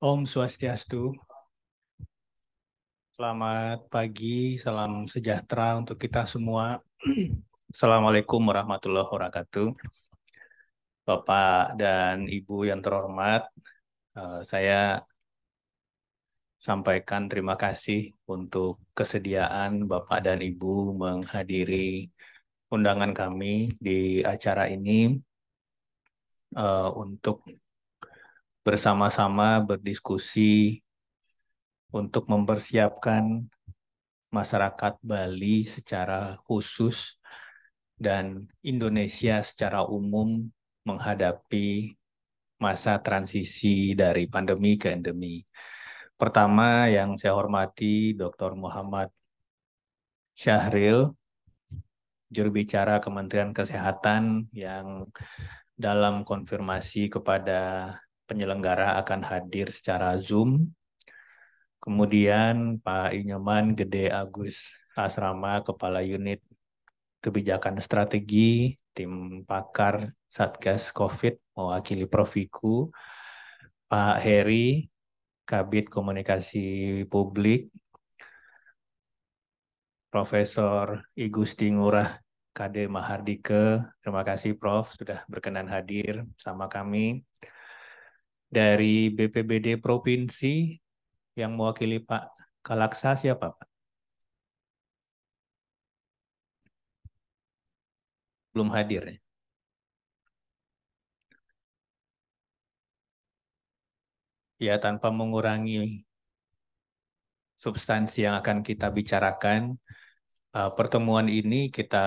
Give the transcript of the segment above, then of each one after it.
Om Swastiastu, selamat pagi, salam sejahtera untuk kita semua. Assalamualaikum warahmatullahi wabarakatuh. Bapak dan Ibu yang terhormat, saya sampaikan terima kasih untuk kesediaan Bapak dan Ibu menghadiri undangan kami di acara ini untuk bersama-sama berdiskusi untuk mempersiapkan masyarakat Bali secara khusus dan Indonesia secara umum menghadapi masa transisi dari pandemi ke endemi. Pertama yang saya hormati Dr. Muhammad Syahril, juru bicara Kementerian Kesehatan yang dalam konfirmasi kepada penyelenggara akan hadir secara Zoom. Kemudian Pak Inyoman Gede Agus Asrama, Kepala Unit Kebijakan Strategi, Tim Pakar Satgas COVID, mewakili Profiku, Pak Heri, Kabid Komunikasi Publik, Profesor Igusti Ngurah KD Mahardike, terima kasih Prof. Sudah berkenan hadir bersama kami. Dari BPBD Provinsi, yang mewakili Pak Kalaksa siapa Pak? Belum hadir ya? Ya, tanpa mengurangi substansi yang akan kita bicarakan, pertemuan ini kita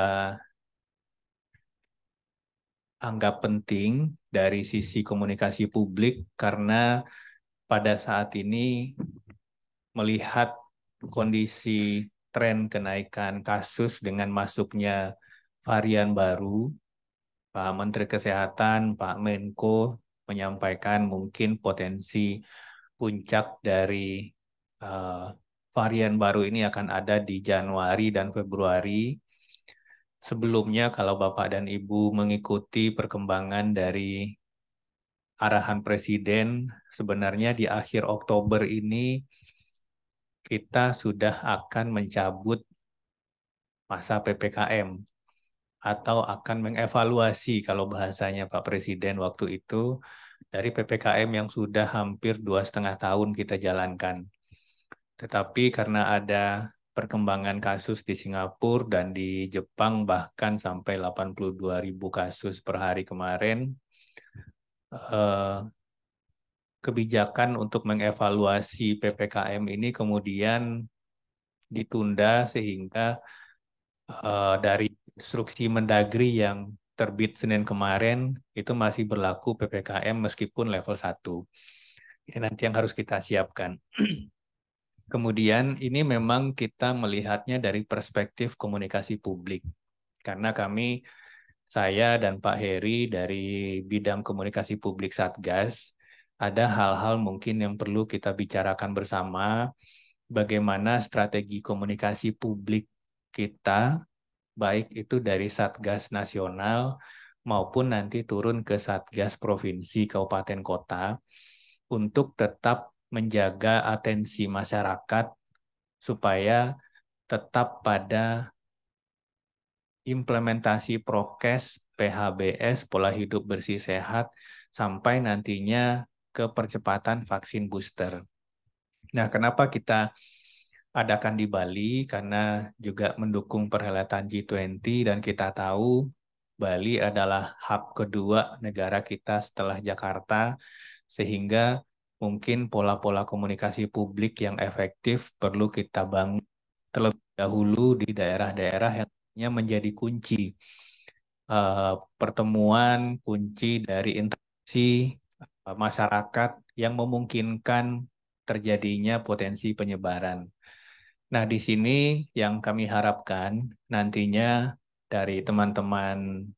anggap penting dari sisi komunikasi publik karena pada saat ini melihat kondisi tren kenaikan kasus dengan masuknya varian baru, Pak Menteri Kesehatan, Pak Menko menyampaikan mungkin potensi puncak dari uh, varian baru ini akan ada di Januari dan Februari. Sebelumnya kalau Bapak dan Ibu mengikuti perkembangan dari arahan Presiden, sebenarnya di akhir Oktober ini kita sudah akan mencabut masa PPKM atau akan mengevaluasi kalau bahasanya Pak Presiden waktu itu dari PPKM yang sudah hampir 2,5 tahun kita jalankan. Tetapi karena ada perkembangan kasus di Singapura dan di Jepang bahkan sampai 82.000 kasus per hari kemarin, kebijakan untuk mengevaluasi PPKM ini kemudian ditunda sehingga dari instruksi Mendagri yang terbit Senin kemarin itu masih berlaku PPKM meskipun level 1. Ini nanti yang harus kita siapkan. Kemudian ini memang kita melihatnya dari perspektif komunikasi publik. Karena saya dan Pak Heri dari bidang komunikasi publik Satgas, ada hal-hal mungkin yang perlu kita bicarakan bersama, bagaimana strategi komunikasi publik kita, baik itu dari Satgas Nasional maupun nanti turun ke Satgas Provinsi, Kabupaten, Kota, untuk tetap menjaga atensi masyarakat supaya tetap pada implementasi prokes, PHBS, pola hidup bersih sehat, sampai nantinya ke percepatan vaksin booster. Nah, kenapa kita adakan di Bali? Karena juga mendukung perhelatan G20 dan kita tahu Bali adalah hub kedua negara kita setelah Jakarta, sehingga mungkin pola-pola komunikasi publik yang efektif perlu kita bangun terlebih dahulu di daerah-daerah yang menjadi kunci pertemuan, kunci dari interaksi masyarakat yang memungkinkan terjadinya potensi penyebaran. Nah, di sini yang kami harapkan nantinya dari teman-teman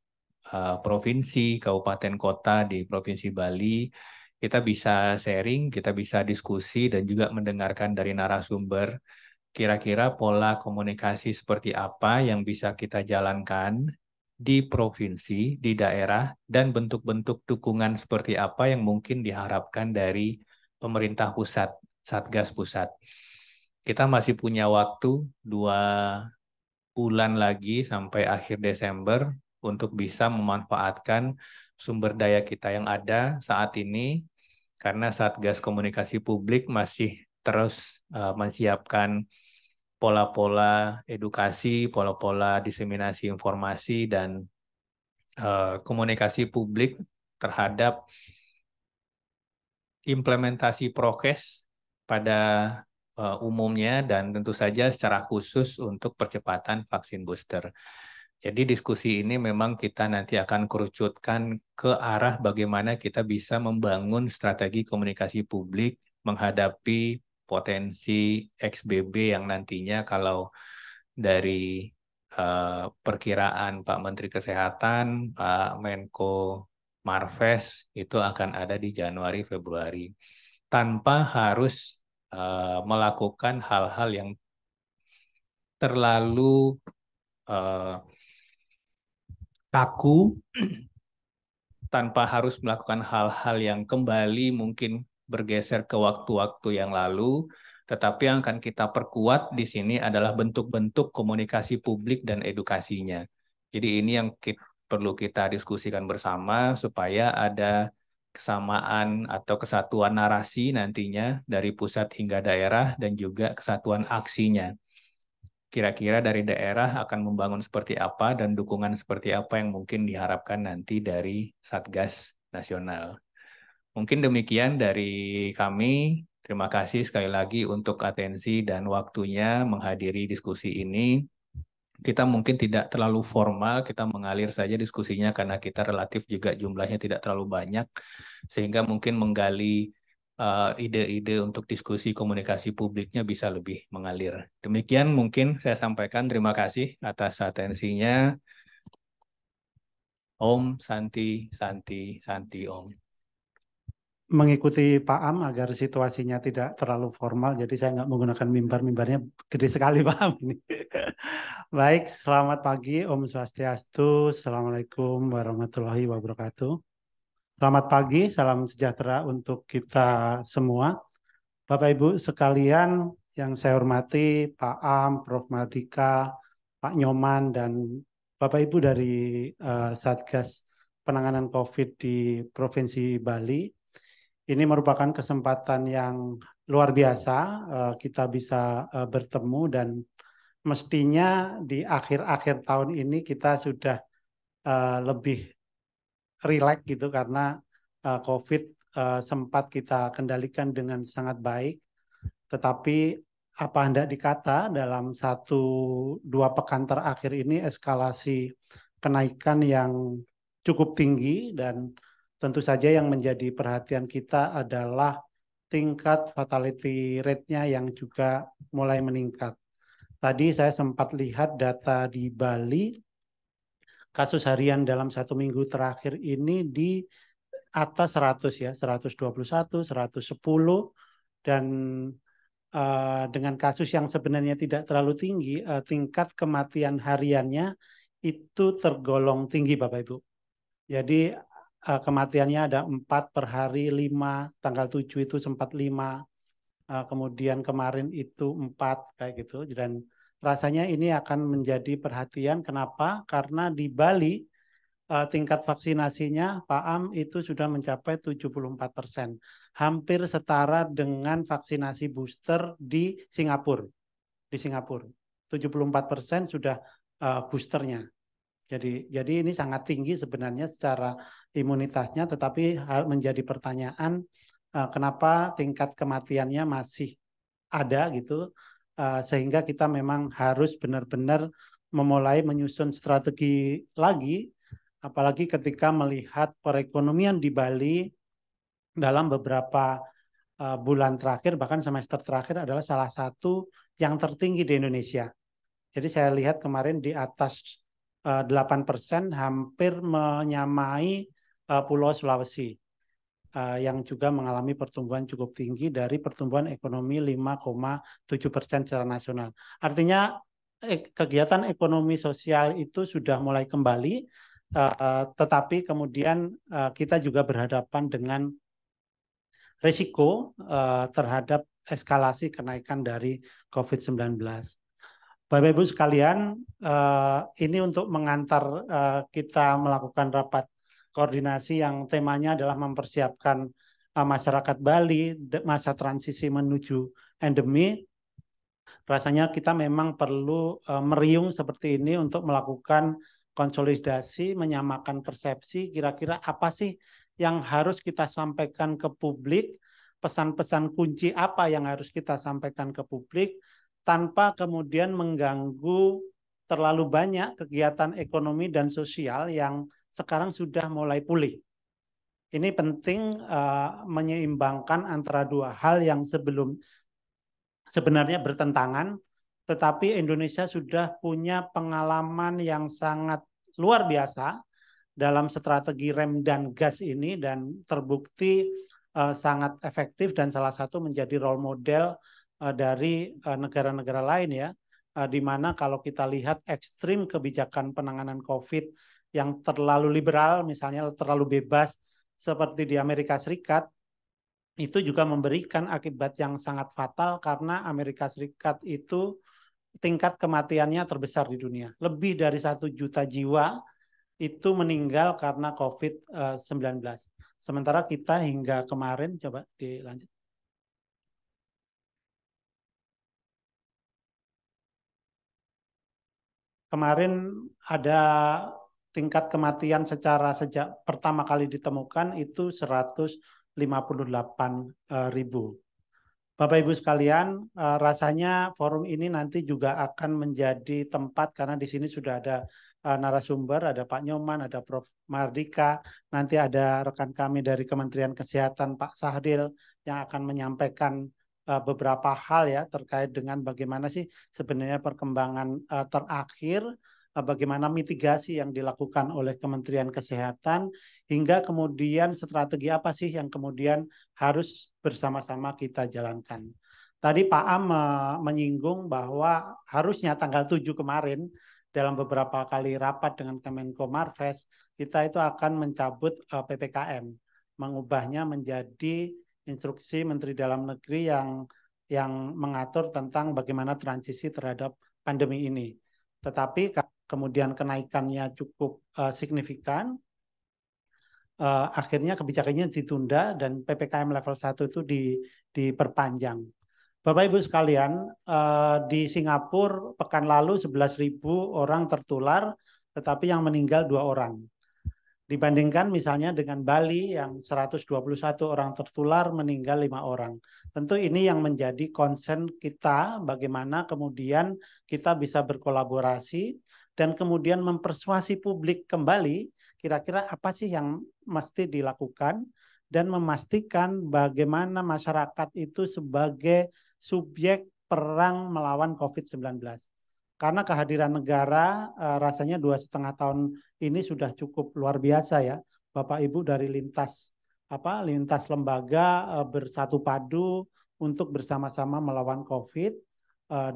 provinsi, kabupaten, kota di Provinsi Bali, kita bisa sharing, kita bisa diskusi, dan juga mendengarkan dari narasumber kira-kira pola komunikasi seperti apa yang bisa kita jalankan di provinsi, di daerah, dan bentuk-bentuk dukungan seperti apa yang mungkin diharapkan dari pemerintah pusat, Satgas Pusat. Kita masih punya waktu 2 bulan lagi sampai akhir Desember untuk bisa memanfaatkan sumber daya kita yang ada saat ini, karena Satgas Komunikasi Publik masih terus menyiapkan pola-pola edukasi, pola-pola diseminasi informasi, dan komunikasi publik terhadap implementasi prokes pada umumnya, dan tentu saja secara khusus untuk percepatan vaksin booster. Jadi diskusi ini memang kita nanti akan kerucutkan ke arah bagaimana kita bisa membangun strategi komunikasi publik menghadapi potensi XBB yang nantinya, kalau dari perkiraan Pak Menteri Kesehatan, Pak Menko Marves, itu akan ada di Januari Februari, tanpa harus melakukan hal-hal yang terlalu uh, kaku, tanpa harus melakukan hal-hal yang kembali mungkin bergeser ke waktu-waktu yang lalu, tetapi yang akan kita perkuat di sini adalah bentuk-bentuk komunikasi publik dan edukasinya. Jadi ini yang perlu kita diskusikan bersama supaya ada kesamaan atau kesatuan narasi nantinya dari pusat hingga daerah, dan juga kesatuan aksinya. Kira-kira dari daerah akan membangun seperti apa dan dukungan seperti apa yang mungkin diharapkan nanti dari Satgas Nasional. Mungkin demikian dari kami. Terima kasih sekali lagi untuk atensi dan waktunya menghadiri diskusi ini. Kita mungkin tidak terlalu formal, kita mengalir saja diskusinya karena kita relatif juga jumlahnya tidak terlalu banyak, sehingga mungkin menggali ide-ide untuk diskusi komunikasi publiknya bisa lebih mengalir. Demikian mungkin saya sampaikan. Terima kasih atas atensinya. Om Santi, Santi, Santi Om. Mengikuti Pak Am agar situasinya tidak terlalu formal, jadi saya nggak menggunakan mimbar-mimbarnya gede sekali Pak Am ini. Baik, selamat pagi, Om Swastiastu, Assalamualaikum warahmatullahi wabarakatuh. Selamat pagi, salam sejahtera untuk kita semua. Bapak Ibu sekalian yang saya hormati, Pak Am, Prof. Mardika, Pak Nyoman, dan Bapak Ibu dari Satgas Penanganan COVID di Provinsi Bali. Ini merupakan kesempatan yang luar biasa kita bisa bertemu, dan mestinya di akhir-akhir tahun ini kita sudah lebih rileks gitu, karena COVID sempat kita kendalikan dengan sangat baik. Tetapi apa hendak dikata, dalam 1-2 pekan terakhir ini eskalasi kenaikan yang cukup tinggi, dan tentu saja yang menjadi perhatian kita adalah tingkat fatality rate-nya yang juga mulai meningkat. Tadi saya sempat lihat data di Bali, kasus harian dalam 1 minggu terakhir ini di atas 100 ya, 121, 110, dan dengan kasus yang sebenarnya tidak terlalu tinggi, tingkat kematian hariannya itu tergolong tinggi Bapak Ibu. Jadi kematiannya ada 4 per hari, 5, tanggal 7 itu sempat 5, kemudian kemarin itu 4, kayak gitu. Dan rasanya ini akan menjadi perhatian. Kenapa? Karena di Bali tingkat vaksinasinya Pak Am itu sudah mencapai 74%. Hampir setara dengan vaksinasi booster di Singapura. Di Singapura 74% sudah boosternya. Jadi ini sangat tinggi sebenarnya secara imunitasnya, tetapi menjadi pertanyaan kenapa tingkat kematiannya masih ada gitu, sehingga kita memang harus benar-benar memulai menyusun strategi lagi, apalagi ketika melihat perekonomian di Bali dalam beberapa bulan terakhir, bahkan semester terakhir adalah salah satu yang tertinggi di Indonesia. Jadi saya lihat kemarin di atas 8%, hampir menyamai Pulau Sulawesi yang juga mengalami pertumbuhan cukup tinggi dari pertumbuhan ekonomi 5,7% secara nasional. Artinya kegiatan ekonomi sosial itu sudah mulai kembali, tetapi kemudian kita juga berhadapan dengan risiko terhadap eskalasi kenaikan dari COVID-19. Bapak Ibu sekalian, ini untuk mengantar kita melakukan rapat koordinasi yang temanya adalah mempersiapkan masyarakat Bali masa transisi menuju endemi. Rasanya kita memang perlu meriung seperti ini untuk melakukan konsolidasi, menyamakan persepsi, kira-kira apa sih yang harus kita sampaikan ke publik, pesan-pesan kunci apa yang harus kita sampaikan ke publik, tanpa kemudian mengganggu terlalu banyak kegiatan ekonomi dan sosial yang sekarang sudah mulai pulih. Ini penting menyeimbangkan antara dua hal yang sebenarnya bertentangan, tetapi Indonesia sudah punya pengalaman yang sangat luar biasa dalam strategi rem dan gas ini dan terbukti sangat efektif dan salah satu menjadi role model dari negara-negara lain ya, di mana kalau kita lihat ekstrim kebijakan penanganan COVID yang terlalu liberal, misalnya terlalu bebas seperti di Amerika Serikat, itu juga memberikan akibat yang sangat fatal karena Amerika Serikat itu tingkat kematiannya terbesar di dunia. Lebih dari 1 juta jiwa itu meninggal karena COVID-19. Sementara kita hingga kemarin, coba dilanjut. Kemarin ada tingkat kematian secara sejak pertama kali ditemukan itu 158.000. Bapak Ibu sekalian, rasanya forum ini nanti juga akan menjadi tempat karena di sini sudah ada narasumber, ada Pak Nyoman, ada Prof. Mardika, nanti ada rekan kami dari Kementerian Kesehatan Pak Sahril yang akan menyampaikan beberapa hal ya terkait dengan bagaimana sih sebenarnya perkembangan terakhir, bagaimana mitigasi yang dilakukan oleh Kementerian Kesehatan, hingga kemudian strategi apa sih yang kemudian harus bersama-sama kita jalankan. Tadi Pak Am menyinggung bahwa harusnya tanggal 7 kemarin dalam beberapa kali rapat dengan Kemenko Marves, kita itu akan mencabut PPKM, mengubahnya menjadi instruksi Menteri Dalam Negeri yang mengatur tentang bagaimana transisi terhadap pandemi ini. Tetapi kemudian kenaikannya cukup signifikan, akhirnya kebijakannya ditunda dan PPKM level 1 itu diperpanjang. Bapak Ibu sekalian, di Singapura pekan lalu 11.000 orang tertular, tetapi yang meninggal 2 orang. Dibandingkan misalnya dengan Bali yang 121 orang tertular, meninggal 5 orang. Tentu ini yang menjadi concern kita, bagaimana kemudian kita bisa berkolaborasi dan kemudian mempersuasi publik kembali kira-kira apa sih yang mesti dilakukan dan memastikan bagaimana masyarakat itu sebagai subjek perang melawan COVID-19. Karena kehadiran negara rasanya 2,5 tahun ini sudah cukup luar biasa ya, Bapak Ibu dari lintas lembaga bersatu padu untuk bersama-sama melawan COVID,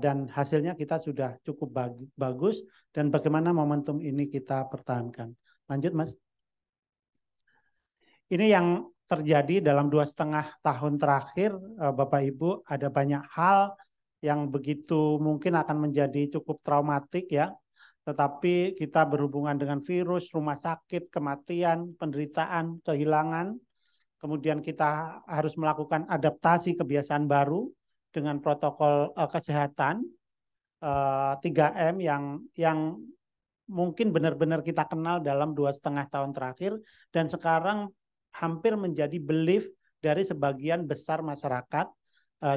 dan hasilnya kita sudah cukup bagus dan bagaimana momentum ini kita pertahankan. Lanjut Mas. Ini yang terjadi dalam 2,5 tahun terakhir, Bapak Ibu, ada banyak hal yang begitu mungkin akan menjadi cukup traumatik ya, tetapi kita berhubungan dengan virus, rumah sakit, kematian, penderitaan, kehilangan, kemudian kita harus melakukan adaptasi kebiasaan baru dengan protokol kesehatan 3M yang mungkin benar-benar kita kenal dalam 2,5 tahun terakhir dan sekarang hampir menjadi belief dari sebagian besar masyarakat,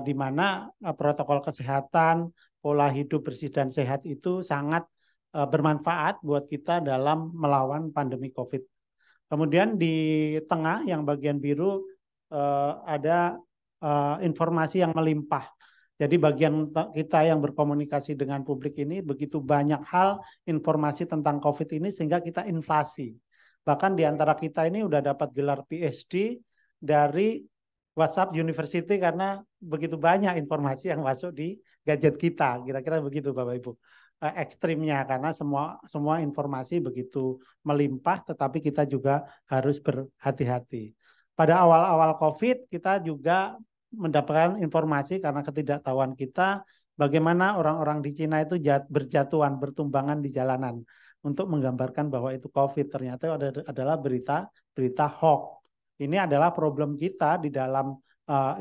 di mana protokol kesehatan, pola hidup bersih dan sehat itu sangat bermanfaat buat kita dalam melawan pandemi COVID. Kemudian di tengah yang bagian biru ada informasi yang melimpah. Jadi bagian kita yang berkomunikasi dengan publik ini begitu banyak hal informasi tentang COVID ini sehingga kita inflasi. Bahkan di antara kita ini udah dapat gelar PhD dari WhatsApp University karena begitu banyak informasi yang masuk di gadget kita. Kira-kira begitu Bapak Ibu. Ekstrimnya karena semua informasi begitu melimpah, tetapi kita juga harus berhati-hati. pada awal-awal COVID kita juga mendapatkan informasi karena ketidaktahuan kita bagaimana orang-orang di Cina itu berjatuhan, bertumbangan di jalanan untuk menggambarkan bahwa itu COVID. Ternyata adalah berita hoax. Ini adalah problem kita di dalam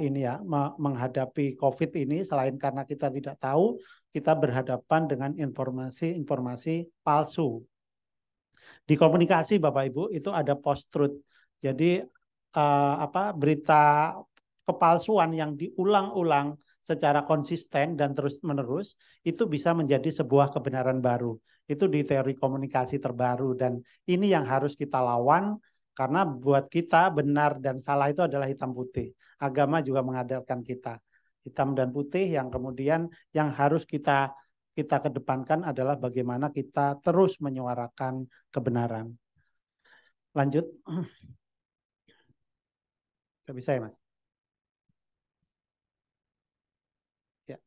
ini ya menghadapi COVID ini. Selain karena kita tidak tahu, kita berhadapan dengan informasi-informasi palsu. Di komunikasi Bapak Ibu itu ada post truth. Jadi berita kepalsuan yang diulang-ulang secara konsisten dan terus-menerus itu bisa menjadi sebuah kebenaran baru. Itu di teori komunikasi terbaru dan ini yang harus kita lawan karena buat kita benar dan salah itu adalah hitam putih. Agama juga mengajarkan kita hitam dan putih yang kemudian yang harus kita kedepankan adalah bagaimana kita terus menyuarakan kebenaran. Lanjut. Gak bisa ya, Mas? Ya.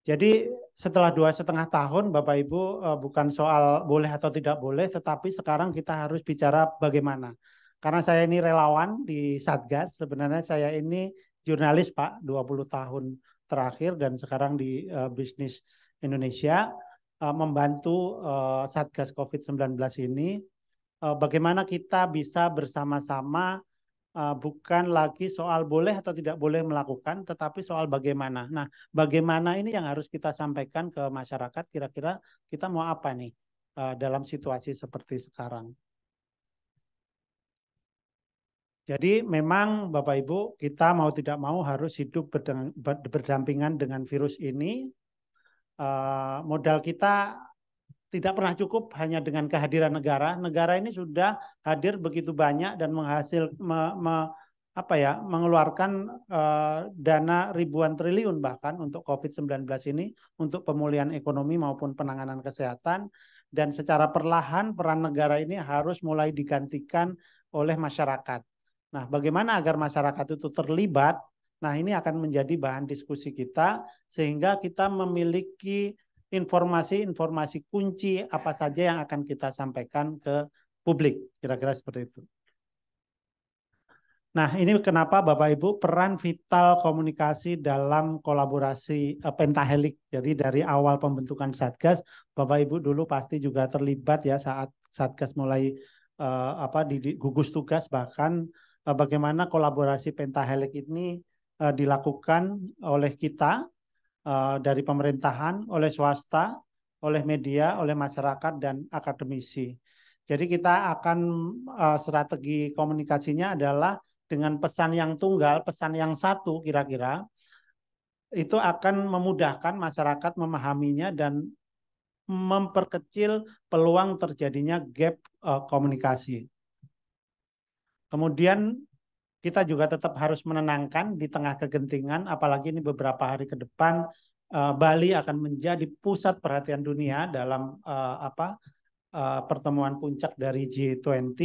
Jadi setelah 2,5 tahun, Bapak Ibu, bukan soal boleh atau tidak boleh, tetapi sekarang kita harus bicara bagaimana. Karena saya ini relawan di Satgas, sebenarnya saya ini jurnalis Pak, 20 tahun terakhir dan sekarang di bisnis Indonesia, membantu Satgas COVID-19 ini. Bagaimana kita bisa bersama-sama bukan lagi soal boleh atau tidak boleh melakukan, tetapi soal bagaimana. Nah, bagaimana ini yang harus kita sampaikan ke masyarakat, kira-kira kita mau apa nih dalam situasi seperti sekarang. Jadi memang Bapak Ibu, kita mau tidak mau harus hidup berdampingan dengan virus ini. Modal kita tidak pernah cukup hanya dengan kehadiran negara. Negara ini sudah hadir begitu banyak dan mengeluarkan dana ribuan triliun bahkan untuk COVID-19 ini untuk pemulihan ekonomi maupun penanganan kesehatan. Dan secara perlahan peran negara ini harus mulai digantikan oleh masyarakat. Nah, bagaimana agar masyarakat itu terlibat? Nah, ini akan menjadi bahan diskusi kita sehingga kita memiliki informasi-informasi kunci apa saja yang akan kita sampaikan ke publik. Kira-kira seperti itu. Nah, ini kenapa Bapak Ibu peran vital komunikasi dalam kolaborasi pentahelik. Jadi dari awal pembentukan Satgas, Bapak Ibu dulu pasti juga terlibat ya saat Satgas mulai gugus tugas, bahkan bagaimana kolaborasi pentahelik ini dilakukan oleh kita dari pemerintahan, oleh swasta, oleh media, oleh masyarakat dan akademisi. Jadi kita akan strategi komunikasinya adalah dengan pesan yang tunggal, pesan yang satu kira-kira, itu akan memudahkan masyarakat memahaminya dan memperkecil peluang terjadinya gap komunikasi. Kemudian kita juga tetap harus menenangkan di tengah kegentingan, apalagi ini beberapa hari ke depan Bali akan menjadi pusat perhatian dunia dalam pertemuan puncak dari G20.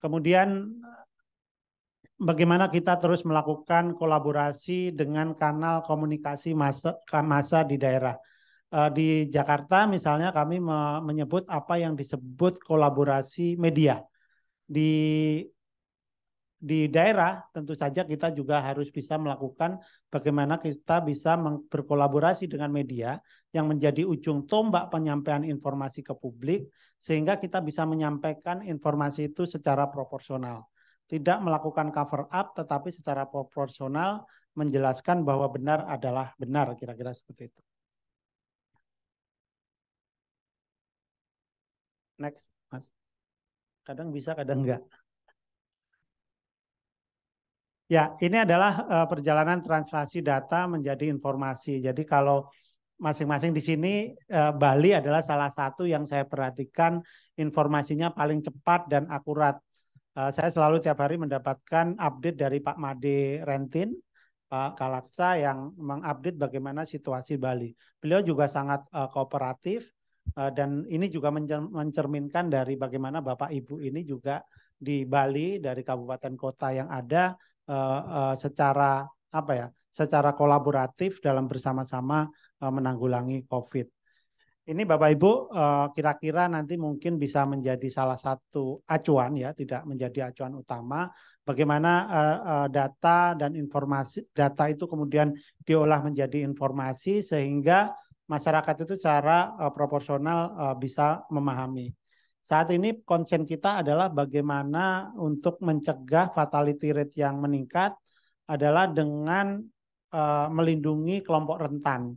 Kemudian bagaimana kita terus melakukan kolaborasi dengan kanal komunikasi massa di daerah. Di Jakarta misalnya kami menyebut apa yang disebut kolaborasi media. Di daerah tentu saja kita juga harus bisa melakukan bagaimana kita bisa berkolaborasi dengan media yang menjadi ujung tombak penyampaian informasi ke publik sehingga kita bisa menyampaikan informasi itu secara proporsional. Tidak melakukan cover up tetapi secara proporsional menjelaskan bahwa benar adalah benar, kira-kira seperti itu. Next, Mas. Kadang bisa, kadang enggak. Ya, ini adalah perjalanan translasi data menjadi informasi. Jadi kalau masing-masing di sini Bali adalah salah satu yang saya perhatikan informasinya paling cepat dan akurat. Saya selalu tiap hari mendapatkan update dari Pak Made Rentin, Pak Kalaksa yang mengupdate bagaimana situasi Bali. Beliau juga sangat kooperatif dan ini juga mencerminkan dari bagaimana Bapak Ibu ini juga di Bali dari kabupaten kota yang ada secara kolaboratif dalam bersama-sama menanggulangi COVID. Ini Bapak Ibu kira-kira nanti mungkin bisa menjadi salah satu acuan ya, tidak menjadi acuan utama. Bagaimana data dan informasi, data itu kemudian diolah menjadi informasi sehingga masyarakat itu secara proporsional bisa memahami. Saat ini concern kita adalah bagaimana untuk mencegah fatality rate yang meningkat adalah dengan melindungi kelompok rentan.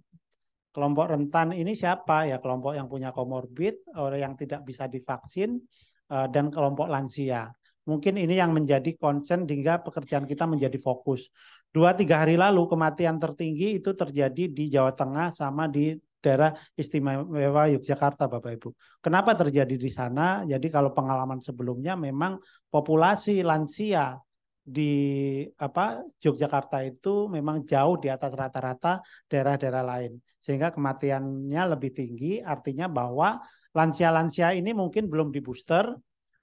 Kelompok rentan ini siapa? Ya kelompok yang punya komorbid, orang yang tidak bisa divaksin, dan kelompok lansia. Mungkin ini yang menjadi concern hingga pekerjaan kita menjadi fokus. 2-3 hari lalu kematian tertinggi itu terjadi di Jawa Tengah sama di daerah istimewa Yogyakarta, Bapak Ibu. Kenapa terjadi di sana? Jadi kalau pengalaman sebelumnya memang populasi lansia di Yogyakarta itu memang jauh di atas rata-rata daerah-daerah lain, sehingga kematiannya lebih tinggi. Artinya bahwa lansia-lansia ini mungkin belum di booster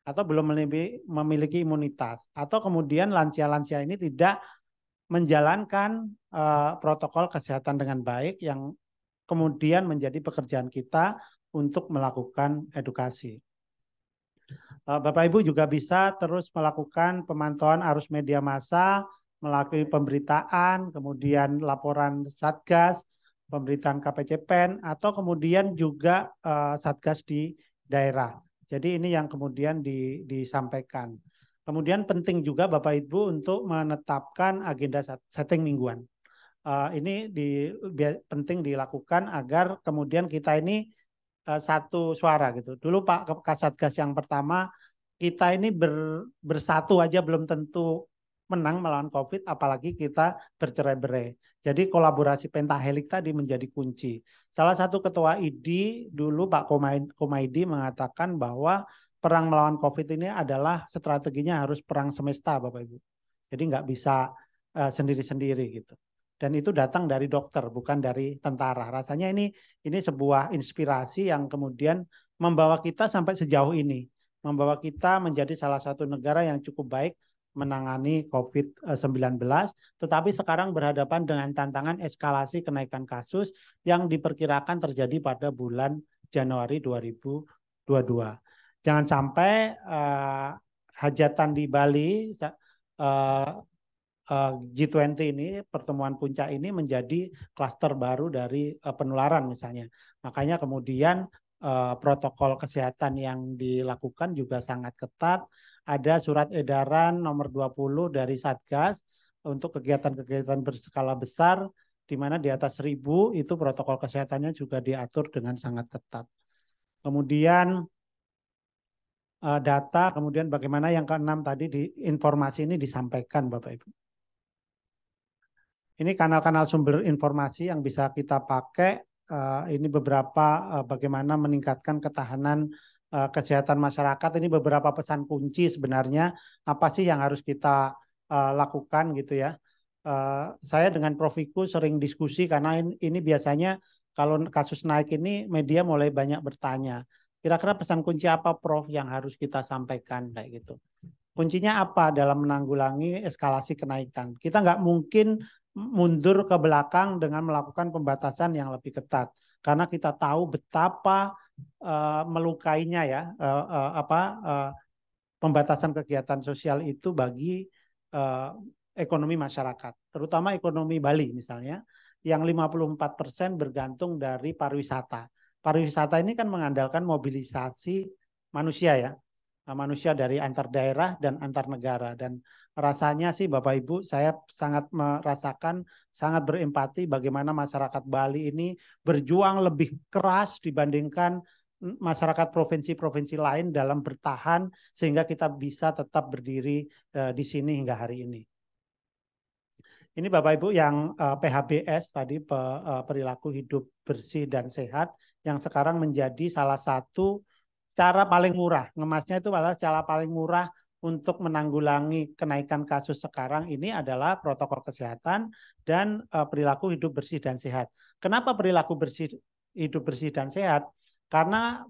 atau belum memiliki imunitas, atau kemudian lansia-lansia ini tidak menjalankan protokol kesehatan dengan baik, yang kemudian menjadi pekerjaan kita untuk melakukan edukasi. Bapak Ibu juga bisa terus melakukan pemantauan arus media massa, melalui pemberitaan, kemudian laporan Satgas, pemberitaan KPCPEN, atau kemudian juga Satgas di daerah. Jadi ini yang kemudian disampaikan. Kemudian penting juga Bapak Ibu untuk menetapkan agenda setting mingguan. Ini penting dilakukan agar kemudian kita ini satu suara gitu. Dulu Pak Kasatgas yang pertama, kita ini bersatu aja belum tentu menang melawan COVID, apalagi kita bercerai-berai. Jadi kolaborasi pentahelik tadi menjadi kunci. Salah satu ketua ID dulu Pak Komaidi mengatakan bahwa perang melawan COVID ini adalah strateginya harus perang semesta, Bapak Ibu. Jadi nggak bisa sendiri-sendiri gitu. Dan itu datang dari dokter, bukan dari tentara. Rasanya ini sebuah inspirasi yang kemudian membawa kita sampai sejauh ini, membawa kita menjadi salah satu negara yang cukup baik menangani COVID-19, tetapi sekarang berhadapan dengan tantangan eskalasi kenaikan kasus yang diperkirakan terjadi pada bulan Januari 2022. Jangan sampai hajatan di Bali, G20 ini, pertemuan puncak ini menjadi klaster baru dari penularan misalnya. Makanya kemudian protokol kesehatan yang dilakukan juga sangat ketat. Ada surat edaran nomor 20 dari Satgas untuk kegiatan-kegiatan berskala besar, di mana di atas 1.000 itu protokol kesehatannya juga diatur dengan sangat ketat. Kemudian data, kemudian bagaimana yang keenam tadi, informasi ini disampaikan Bapak Ibu. Ini kanal-kanal sumber informasi yang bisa kita pakai. Ini beberapa bagaimana meningkatkan ketahanan kesehatan masyarakat. Ini beberapa pesan kunci sebenarnya. Apa sih yang harus kita lakukan gitu ya. Saya dengan Prof. Wiku sering diskusi karena ini biasanya kalau kasus naik ini media mulai banyak bertanya. Kira-kira pesan kunci apa Prof yang harus kita sampaikan kayak gitu. Kuncinya apa dalam menanggulangi eskalasi kenaikan? Kita nggak mungkin mundur ke belakang dengan melakukan pembatasan yang lebih ketat, karena kita tahu betapa melukainya ya pembatasan kegiatan sosial itu bagi ekonomi masyarakat, terutama ekonomi Bali misalnya, yang 54% bergantung dari pariwisata. Pariwisata ini kan mengandalkan mobilisasi manusia ya, manusia dari antar daerah dan antar negara. Dan rasanya sih Bapak Ibu, saya sangat merasakan, sangat berempati bagaimana masyarakat Bali ini berjuang lebih keras dibandingkan masyarakat provinsi-provinsi lain dalam bertahan sehingga kita bisa tetap berdiri di sini hingga hari ini. Ini Bapak Ibu yang PHBS tadi, perilaku hidup bersih dan sehat, yang sekarang menjadi salah satu cara paling murah. Ngemasnya itu adalah cara paling murah untuk menanggulangi kenaikan kasus sekarang ini adalah protokol kesehatan dan perilaku hidup bersih dan sehat. Kenapa perilaku hidup bersih dan sehat? Karena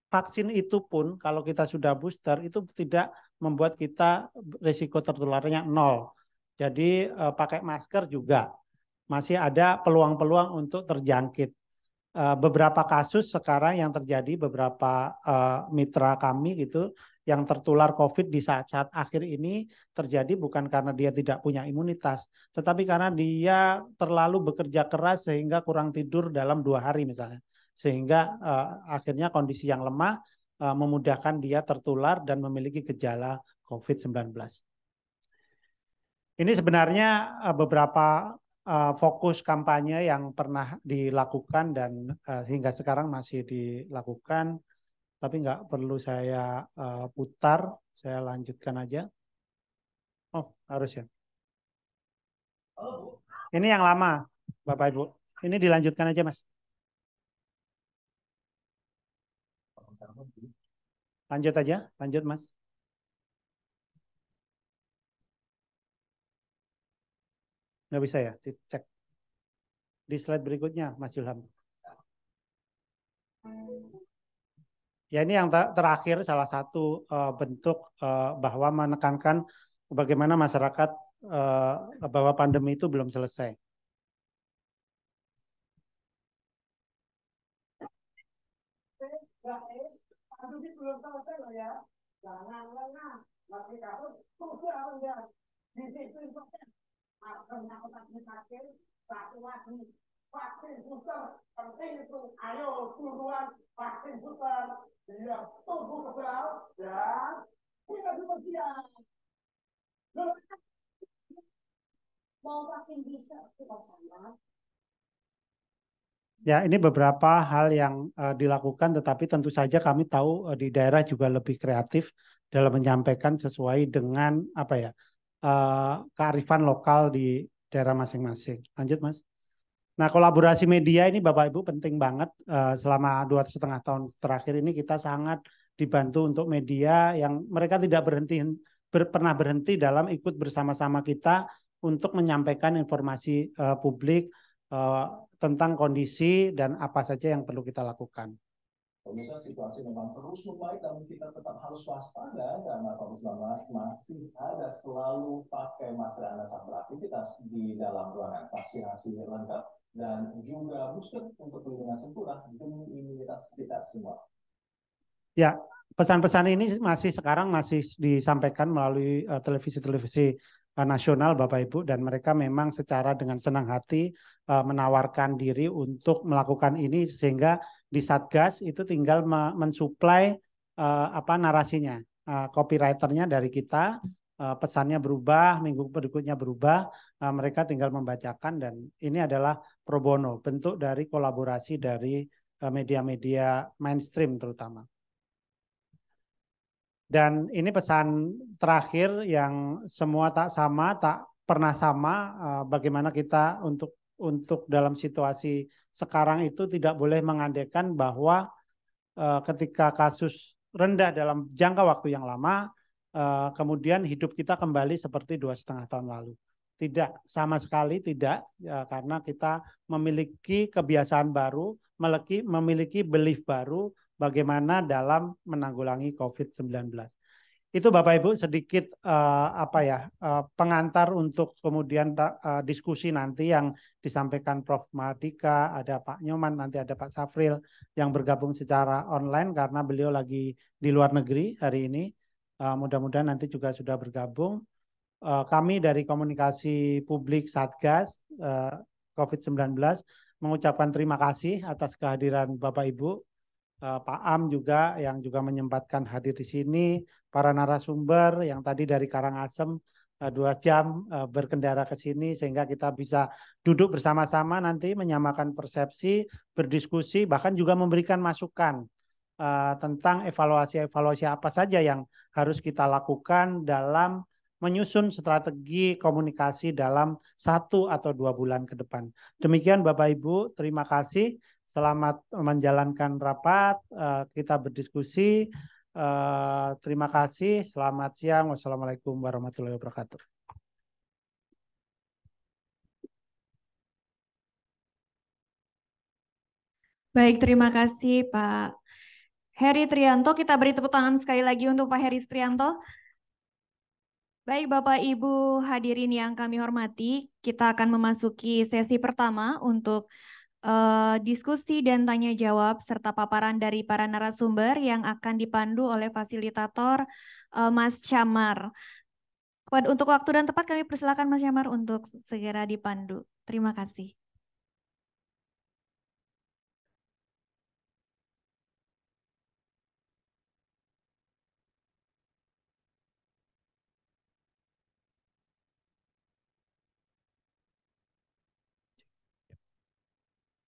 vaksin itu pun kalau kita sudah booster itu tidak membuat kita risiko tertularnya 0. Jadi pakai masker juga masih ada peluang-peluang untuk terjangkit. beberapa kasus sekarang yang terjadi, beberapa mitra kami gitu yang tertular COVID di saat-saat akhir ini terjadi bukan karena dia tidak punya imunitas, tetapi karena dia terlalu bekerja keras sehingga kurang tidur dalam 2 hari misalnya, sehingga akhirnya kondisi yang lemah memudahkan dia tertular dan memiliki gejala COVID-19. Ini sebenarnya beberapa fokus kampanye yang pernah dilakukan dan hingga sekarang masih dilakukan, tapi nggak perlu saya putar, saya lanjutkan aja. Oh, harus ya. Ini yang lama, Bapak Ibu. Ini dilanjutkan aja, Mas. Lanjut aja, lanjut, Mas. Nggak bisa ya, dicek. Di slide berikutnya, Mas Ilham. Ya ini yang terakhir salah satu bentuk bahwa menekankan bagaimana masyarakat bahwa pandemi itu belum selesai. Vaksin booster penting itu, ayo buruan vaksin booster biar tubuh kebal dan punya kebersihan. Mau vaksin booster kita sama. Ya, ini beberapa hal yang dilakukan, tetapi tentu saja kami tahu di daerah juga lebih kreatif dalam menyampaikan sesuai dengan apa ya kearifan lokal di daerah masing-masing. Lanjut, Mas. Nah, kolaborasi media ini Bapak Ibu penting banget. Selama 2,5 tahun terakhir ini kita sangat dibantu untuk media yang mereka tidak pernah berhenti dalam ikut bersama-sama kita untuk menyampaikan informasi publik tentang kondisi dan apa saja yang perlu kita lakukan. Pemirsa, situasi memang terus membaik, namun kita tetap harus waspada karena COVID-19 masih ada. Selalu pakai masker Anda saat beraktivitas di dalam ruangan, vaksinasi lengkap, dan juga booster untuk perlindungan sempurna demi imunitas kita semua. Ya, pesan-pesan ini sekarang masih disampaikan melalui televisi-televisi nasional Bapak Ibu, dan mereka memang secara dengan senang hati menawarkan diri untuk melakukan ini, sehingga di Satgas itu tinggal mensuplai narasinya, copywriternya dari kita, pesannya berubah, minggu berikutnya berubah, mereka tinggal membacakan, dan ini adalah pro bono, bentuk dari kolaborasi dari media-media mainstream terutama. Dan ini pesan terakhir yang semua tak pernah sama, bagaimana kita untuk dalam situasi sekarang itu tidak boleh mengandaikan bahwa ketika kasus rendah dalam jangka waktu yang lama, kemudian hidup kita kembali seperti 2,5 tahun lalu. Tidak, sama sekali tidak, karena kita memiliki kebiasaan baru, memiliki belief baru bagaimana dalam menanggulangi COVID-19. Itu Bapak Ibu sedikit pengantar untuk kemudian diskusi nanti yang disampaikan Prof. Mardika, ada Pak Nyoman, nanti ada Pak Safril yang bergabung secara online karena beliau lagi di luar negeri hari ini. Mudah-mudahan nanti juga sudah bergabung. Kami dari Komunikasi Publik Satgas COVID-19 mengucapkan terima kasih atas kehadiran Bapak Ibu. Pak Am juga yang juga menyempatkan hadir di sini, para narasumber yang tadi dari Karangasem 2 jam berkendara ke sini sehingga kita bisa duduk bersama-sama nanti menyamakan persepsi, berdiskusi, bahkan juga memberikan masukan tentang evaluasi apa saja yang harus kita lakukan dalam menyusun strategi komunikasi dalam 1 atau 2 bulan ke depan. Demikian Bapak Ibu, terima kasih. Selamat menjalankan rapat, kita berdiskusi. Terima kasih, selamat siang. Wassalamualaikum warahmatullahi wabarakatuh. Baik, terima kasih Pak Heri Trianto. Kita beri tepuk tangan sekali lagi untuk Pak Heri Trianto. Baik Bapak Ibu hadirin yang kami hormati, kita akan memasuki sesi pertama untuk diskusi dan tanya jawab serta paparan dari para narasumber yang akan dipandu oleh fasilitator Mas Chamar. Untuk waktu dan tempat kami persilakan Mas Chamar untuk segera dipandu. Terima kasih.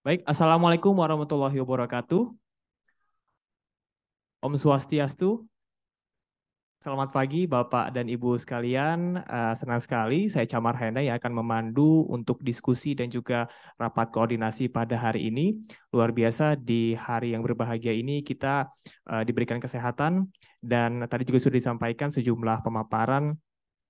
Baik, Assalamualaikum warahmatullahi wabarakatuh. Om Swastiastu. Selamat pagi Bapak dan Ibu sekalian. Senang sekali saya Chamar Hendra yang akan memandu untuk diskusi dan juga rapat koordinasi pada hari ini. Luar biasa di hari yang berbahagia ini kita diberikan kesehatan dan tadi juga sudah disampaikan sejumlah pemaparan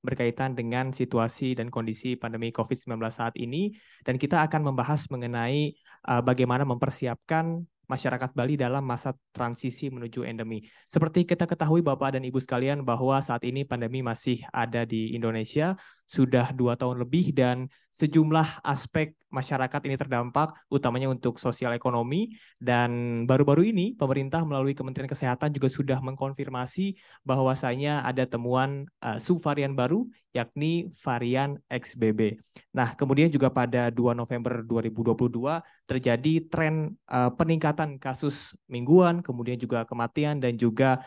berkaitan dengan situasi dan kondisi pandemi COVID-19 saat ini. Dan kita akan membahas mengenai bagaimana mempersiapkan masyarakat Bali dalam masa transisi menuju endemi. Seperti kita ketahui Bapak dan Ibu sekalian bahwa saat ini pandemi masih ada di Indonesia, sudah 2 tahun lebih dan sejumlah aspek masyarakat ini terdampak, utamanya untuk sosial ekonomi. Dan baru-baru ini pemerintah melalui Kementerian Kesehatan juga sudah mengkonfirmasi bahwasanya ada temuan subvarian baru, yakni varian XBB. Nah, kemudian juga pada 2 November 2022 terjadi tren peningkatan kasus mingguan, kemudian juga kematian dan juga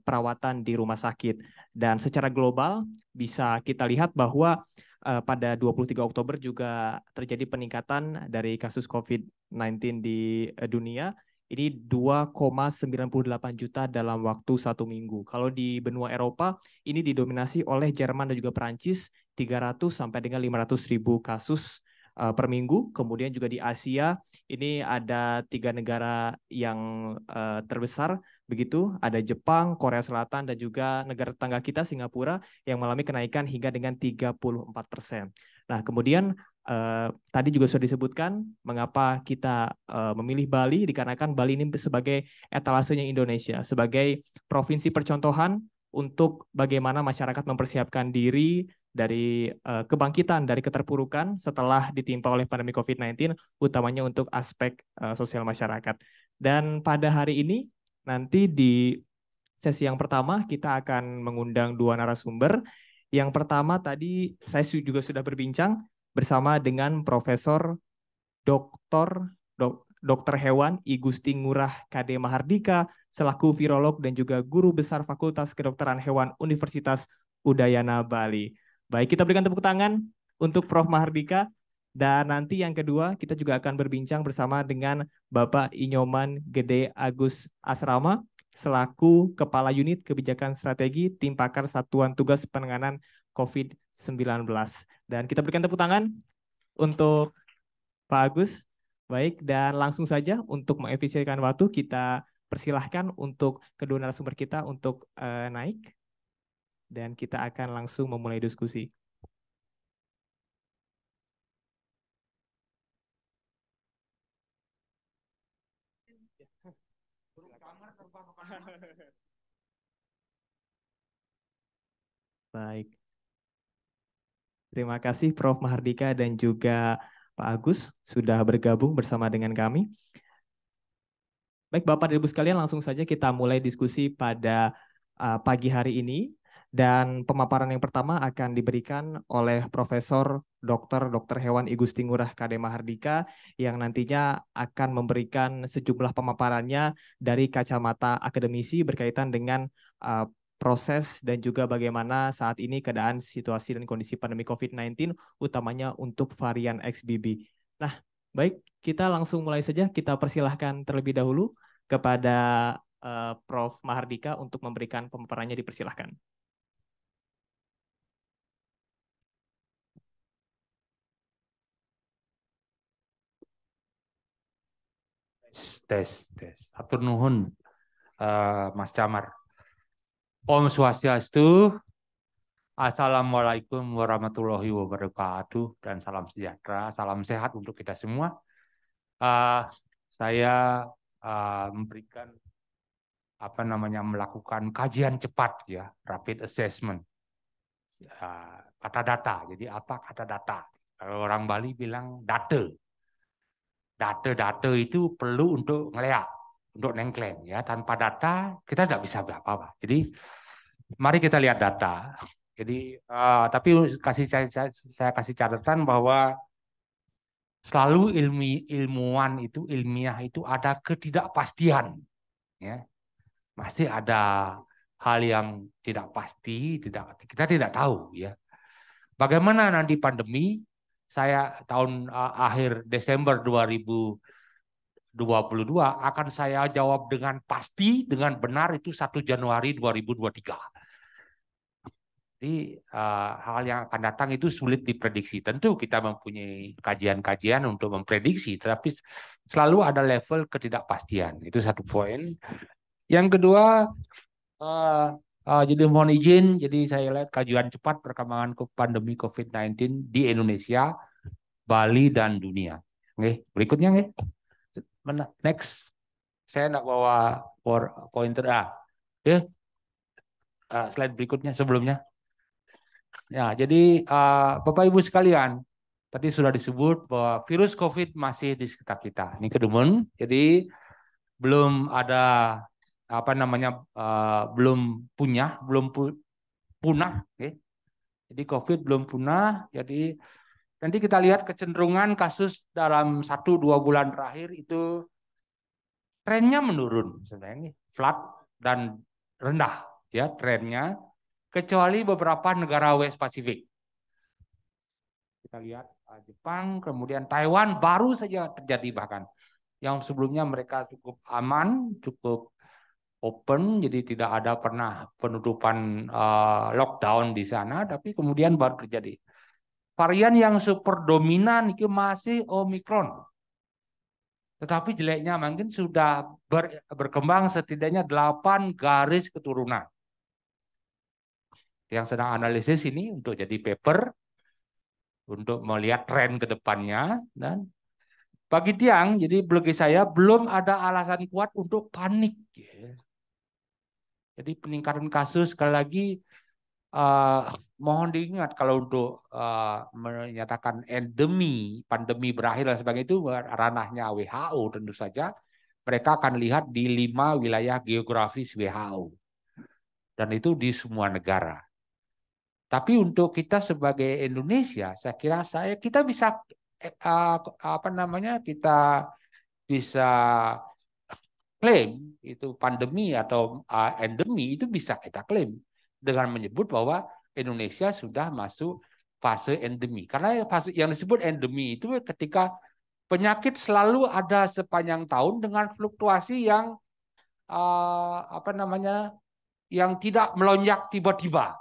perawatan di rumah sakit. Dan secara global bisa kita lihat bahwa pada 23 Oktober juga terjadi peningkatan dari kasus COVID-19 di dunia. Ini 2,98 juta dalam waktu 1 minggu. Kalau di benua Eropa, ini didominasi oleh Jerman dan juga Perancis, 300 sampai dengan 500 ribu kasus per minggu. Kemudian juga di Asia, ini ada 3 negara yang terbesar, begitu. Ada Jepang, Korea Selatan, dan juga negara tetangga kita, Singapura, yang mengalami kenaikan hingga dengan 34%. Nah, kemudian tadi juga sudah disebutkan mengapa kita memilih Bali, dikarenakan Bali ini sebagai etalasenya Indonesia, sebagai provinsi percontohan untuk bagaimana masyarakat mempersiapkan diri dari kebangkitan dari keterpurukan setelah ditimpa oleh pandemi COVID-19, utamanya untuk aspek sosial masyarakat. Dan pada hari ini, nanti di sesi yang pertama kita akan mengundang 2 narasumber. Yang pertama tadi saya juga sudah berbincang bersama dengan Profesor Dr. Hewan I Gusti Ngurah KD Mahardika selaku virolog dan juga guru besar Fakultas Kedokteran Hewan Universitas Udayana Bali. Baik, kita berikan tepuk tangan untuk Prof. Mahardika. Dan nanti yang kedua kita juga akan berbincang bersama dengan Bapak Inyoman Gede Agus Asrama selaku Kepala Unit Kebijakan Strategi Tim Pakar Satuan Tugas Penanganan COVID-19. Dan kita berikan tepuk tangan untuk Pak Agus. Baik, dan langsung saja untuk mengefisienkan waktu kita persilahkan untuk kedua narasumber kita untuk naik. Dan kita akan langsung memulai diskusi. Baik. Terima kasih Prof. Mahardika dan juga Pak Agus sudah bergabung bersama dengan kami. Baik Bapak dan Ibu sekalian, langsung saja kita mulai diskusi pada pagi hari ini. Dan pemaparan yang pertama akan diberikan oleh Profesor Dr. Hewan I Gusti Ngurah KD Mahardika yang nantinya akan memberikan sejumlah pemaparannya dari kacamata akademisi berkaitan dengan proses dan juga bagaimana saat ini keadaan situasi dan kondisi pandemi COVID-19 utamanya untuk varian XBB. Nah, baik, kita langsung mulai saja. Kita persilahkan terlebih dahulu kepada Prof. Mahardika untuk memberikan pemaparannya, dipersilahkan. Tes. Hatur nuhun, Mas Chamar. Om Swastiastu. Assalamualaikum warahmatullahi wabarakatuh dan salam sejahtera, salam sehat untuk kita semua. Saya memberikan melakukan kajian cepat ya, rapid assessment. Kata data. Jadi apa kata data? Kalau orang Bali bilang data. data-data itu perlu untuk ngeliat, untuk nengkleng ya. Tanpa data kita tidak bisa apa-apa. Jadi mari kita lihat data. Jadi tapi saya kasih catatan bahwa selalu ilmuwan itu ilmiah itu ada ketidakpastian ya. Pasti ada hal yang tidak pasti, kita tidak tahu ya. Bagaimana nanti pandemi? Saya tahun akhir Desember 2022 akan saya jawab dengan pasti, dengan benar itu 1 Januari 2023. Jadi hal yang akan datang itu sulit diprediksi. Tentu kita mempunyai kajian-kajian untuk memprediksi, tetapi selalu ada level ketidakpastian. Itu satu poin. Yang kedua, jadi mohon izin, jadi saya lihat kajian cepat perkembangan pandemi COVID-19 di Indonesia, Bali, dan dunia. Oke, berikutnya nih. Next. Saya nak bawa pointer slide berikutnya sebelumnya. Ya, jadi Bapak Ibu sekalian, tadi sudah disebut bahwa virus COVID masih di sekitar kita. Ini kedemun, jadi belum ada belum punah. Okay. Jadi COVID belum punah. Jadi nanti kita lihat kecenderungan kasus dalam 1-2 bulan terakhir itu trennya menurun sebenarnya, flat dan rendah ya trennya, kecuali beberapa negara West Pacific. Kita lihat Jepang, kemudian Taiwan baru saja terjadi bahkan. Yang sebelumnya mereka cukup aman, cukup open, jadi tidak ada pernah penutupan lockdown di sana, tapi kemudian baru terjadi. Varian yang super dominan itu masih Omicron. Tetapi jeleknya mungkin sudah berkembang setidaknya 8 garis keturunan. Yang sedang analisis ini untuk jadi paper, untuk melihat tren ke depannya. Dan bagi Tiang, jadi bagi saya belum ada alasan kuat untuk panik. Jadi peningkatan kasus sekali lagi mohon diingat kalau untuk menyatakan endemi, pandemi berakhir dan sebagainya itu ranahnya WHO tentu saja. Mereka akan lihat di 5 wilayah geografis WHO. Dan itu di semua negara. Tapi untuk kita sebagai Indonesia, saya kira kita bisa kita bisa klaim itu pandemi atau endemi itu bisa kita klaim dengan menyebut bahwa Indonesia sudah masuk fase endemi. Karena fase yang disebut endemi itu ketika penyakit selalu ada sepanjang tahun dengan fluktuasi yang yang tidak melonjak tiba-tiba.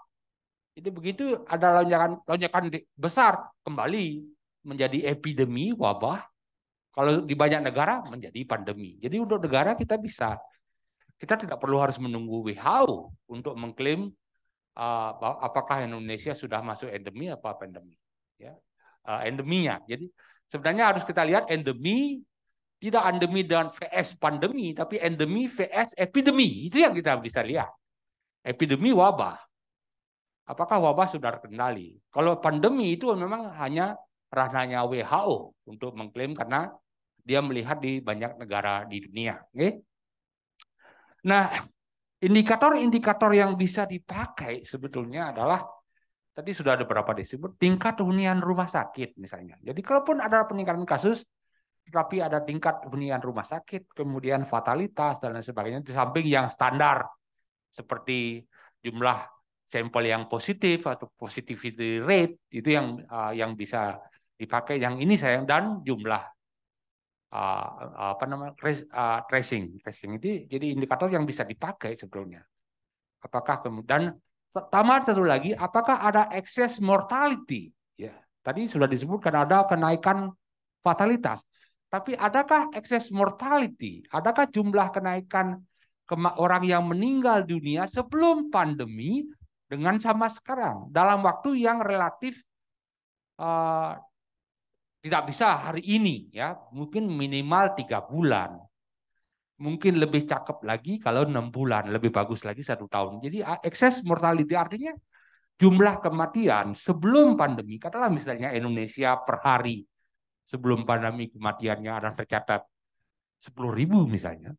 Jadi begitu ada lonjakan besar kembali menjadi epidemi, wabah. Kalau di banyak negara menjadi pandemi. Jadi untuk negara kita tidak perlu harus menunggu WHO untuk mengklaim apakah Indonesia sudah masuk endemi apa pandemi. Ya. Endeminya. Jadi sebenarnya harus kita lihat endemi, tidak endemi dan VS pandemi, tapi endemi VS epidemi. Itu yang kita bisa lihat. Epidemi wabah. Apakah wabah sudah terkendali? Kalau pandemi itu memang hanya ranahnya WHO untuk mengklaim karena dia melihat di banyak negara di dunia. Okay? Nah, indikator-indikator yang bisa dipakai sebetulnya adalah, tadi sudah ada beberapa disebut, tingkat hunian rumah sakit misalnya. Jadi kalaupun ada peningkatan kasus, tetapi ada tingkat hunian rumah sakit, kemudian fatalitas, dan lain sebagainya, di samping yang standar, seperti jumlah sampel yang positif atau positivity rate, itu yang bisa dipakai. Yang ini dan jumlah tracing itu jadi indikator yang bisa dipakai sebetulnya. Apakah kemudian tamat satu lagi, apakah ada excess mortality? Ya, tadi sudah disebutkan ada kenaikan fatalitas. Tapi adakah excess mortality? Adakah jumlah kenaikan orang yang meninggal dunia sebelum pandemi dengan sama sekarang dalam waktu yang relatif tidak bisa hari ini ya, mungkin minimal 3 bulan. Mungkin lebih cakep lagi kalau 6 bulan, lebih bagus lagi 1 tahun. Jadi excess mortality artinya jumlah kematian sebelum pandemi, katakanlah misalnya Indonesia per hari sebelum pandemi kematiannya ada tercatat 10.000 misalnya.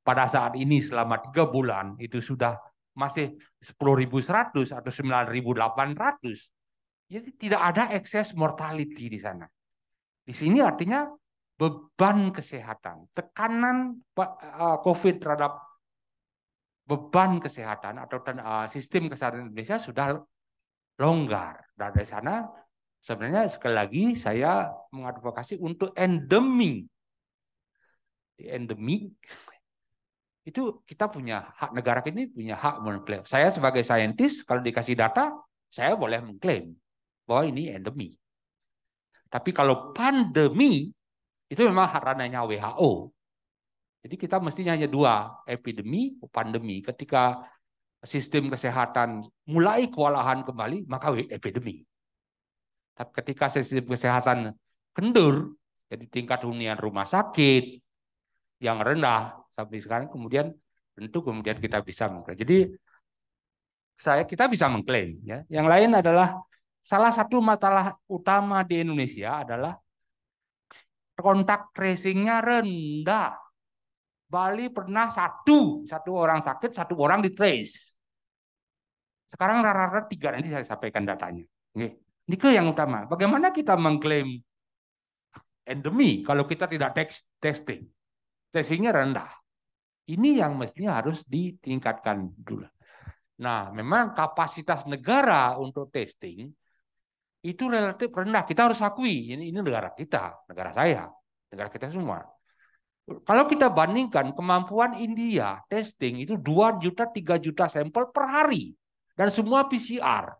Pada saat ini selama 3 bulan itu sudah masih 10.100 atau 9.800. Jadi tidak ada excess mortality di sana. Di sini artinya beban kesehatan, tekanan COVID terhadap beban kesehatan atau sistem kesehatan Indonesia sudah longgar. Dan dari sana sebenarnya sekali lagi saya mengadvokasi untuk endemi. Endemi itu kita punya hak, negara ini punya hak mengklaim. Saya sebagai saintis kalau dikasih data saya boleh mengklaim bahwa ini endemi. Tapi kalau pandemi itu memang hak ranahnya WHO. Jadi kita mestinya hanya 2, epidemi, pandemi. Ketika sistem kesehatan mulai kewalahan kembali, maka epidemi. Tapi ketika sistem kesehatan kendur, jadi tingkat hunian rumah sakit yang rendah sampai sekarang, kemudian tentu kemudian kita bisa mengklaim. Jadi kita bisa mengklaim. Ya. Yang lain adalah salah satu masalah utama di Indonesia adalah kontak tracing-nya rendah. Bali pernah satu orang sakit, 1 orang ditrace. Sekarang rata-rata 3, nanti saya sampaikan datanya. Ini yang utama. Bagaimana kita mengklaim endemi kalau kita tidak testing? Testingnya rendah. Ini yang mestinya harus ditingkatkan dulu. Nah, memang kapasitas negara untuk testing itu relatif rendah. Kita harus akui, ini negara kita, negara saya, negara kita semua. Kalau kita bandingkan kemampuan India testing itu 2 juta, 3 juta sampel per hari. Dan semua PCR.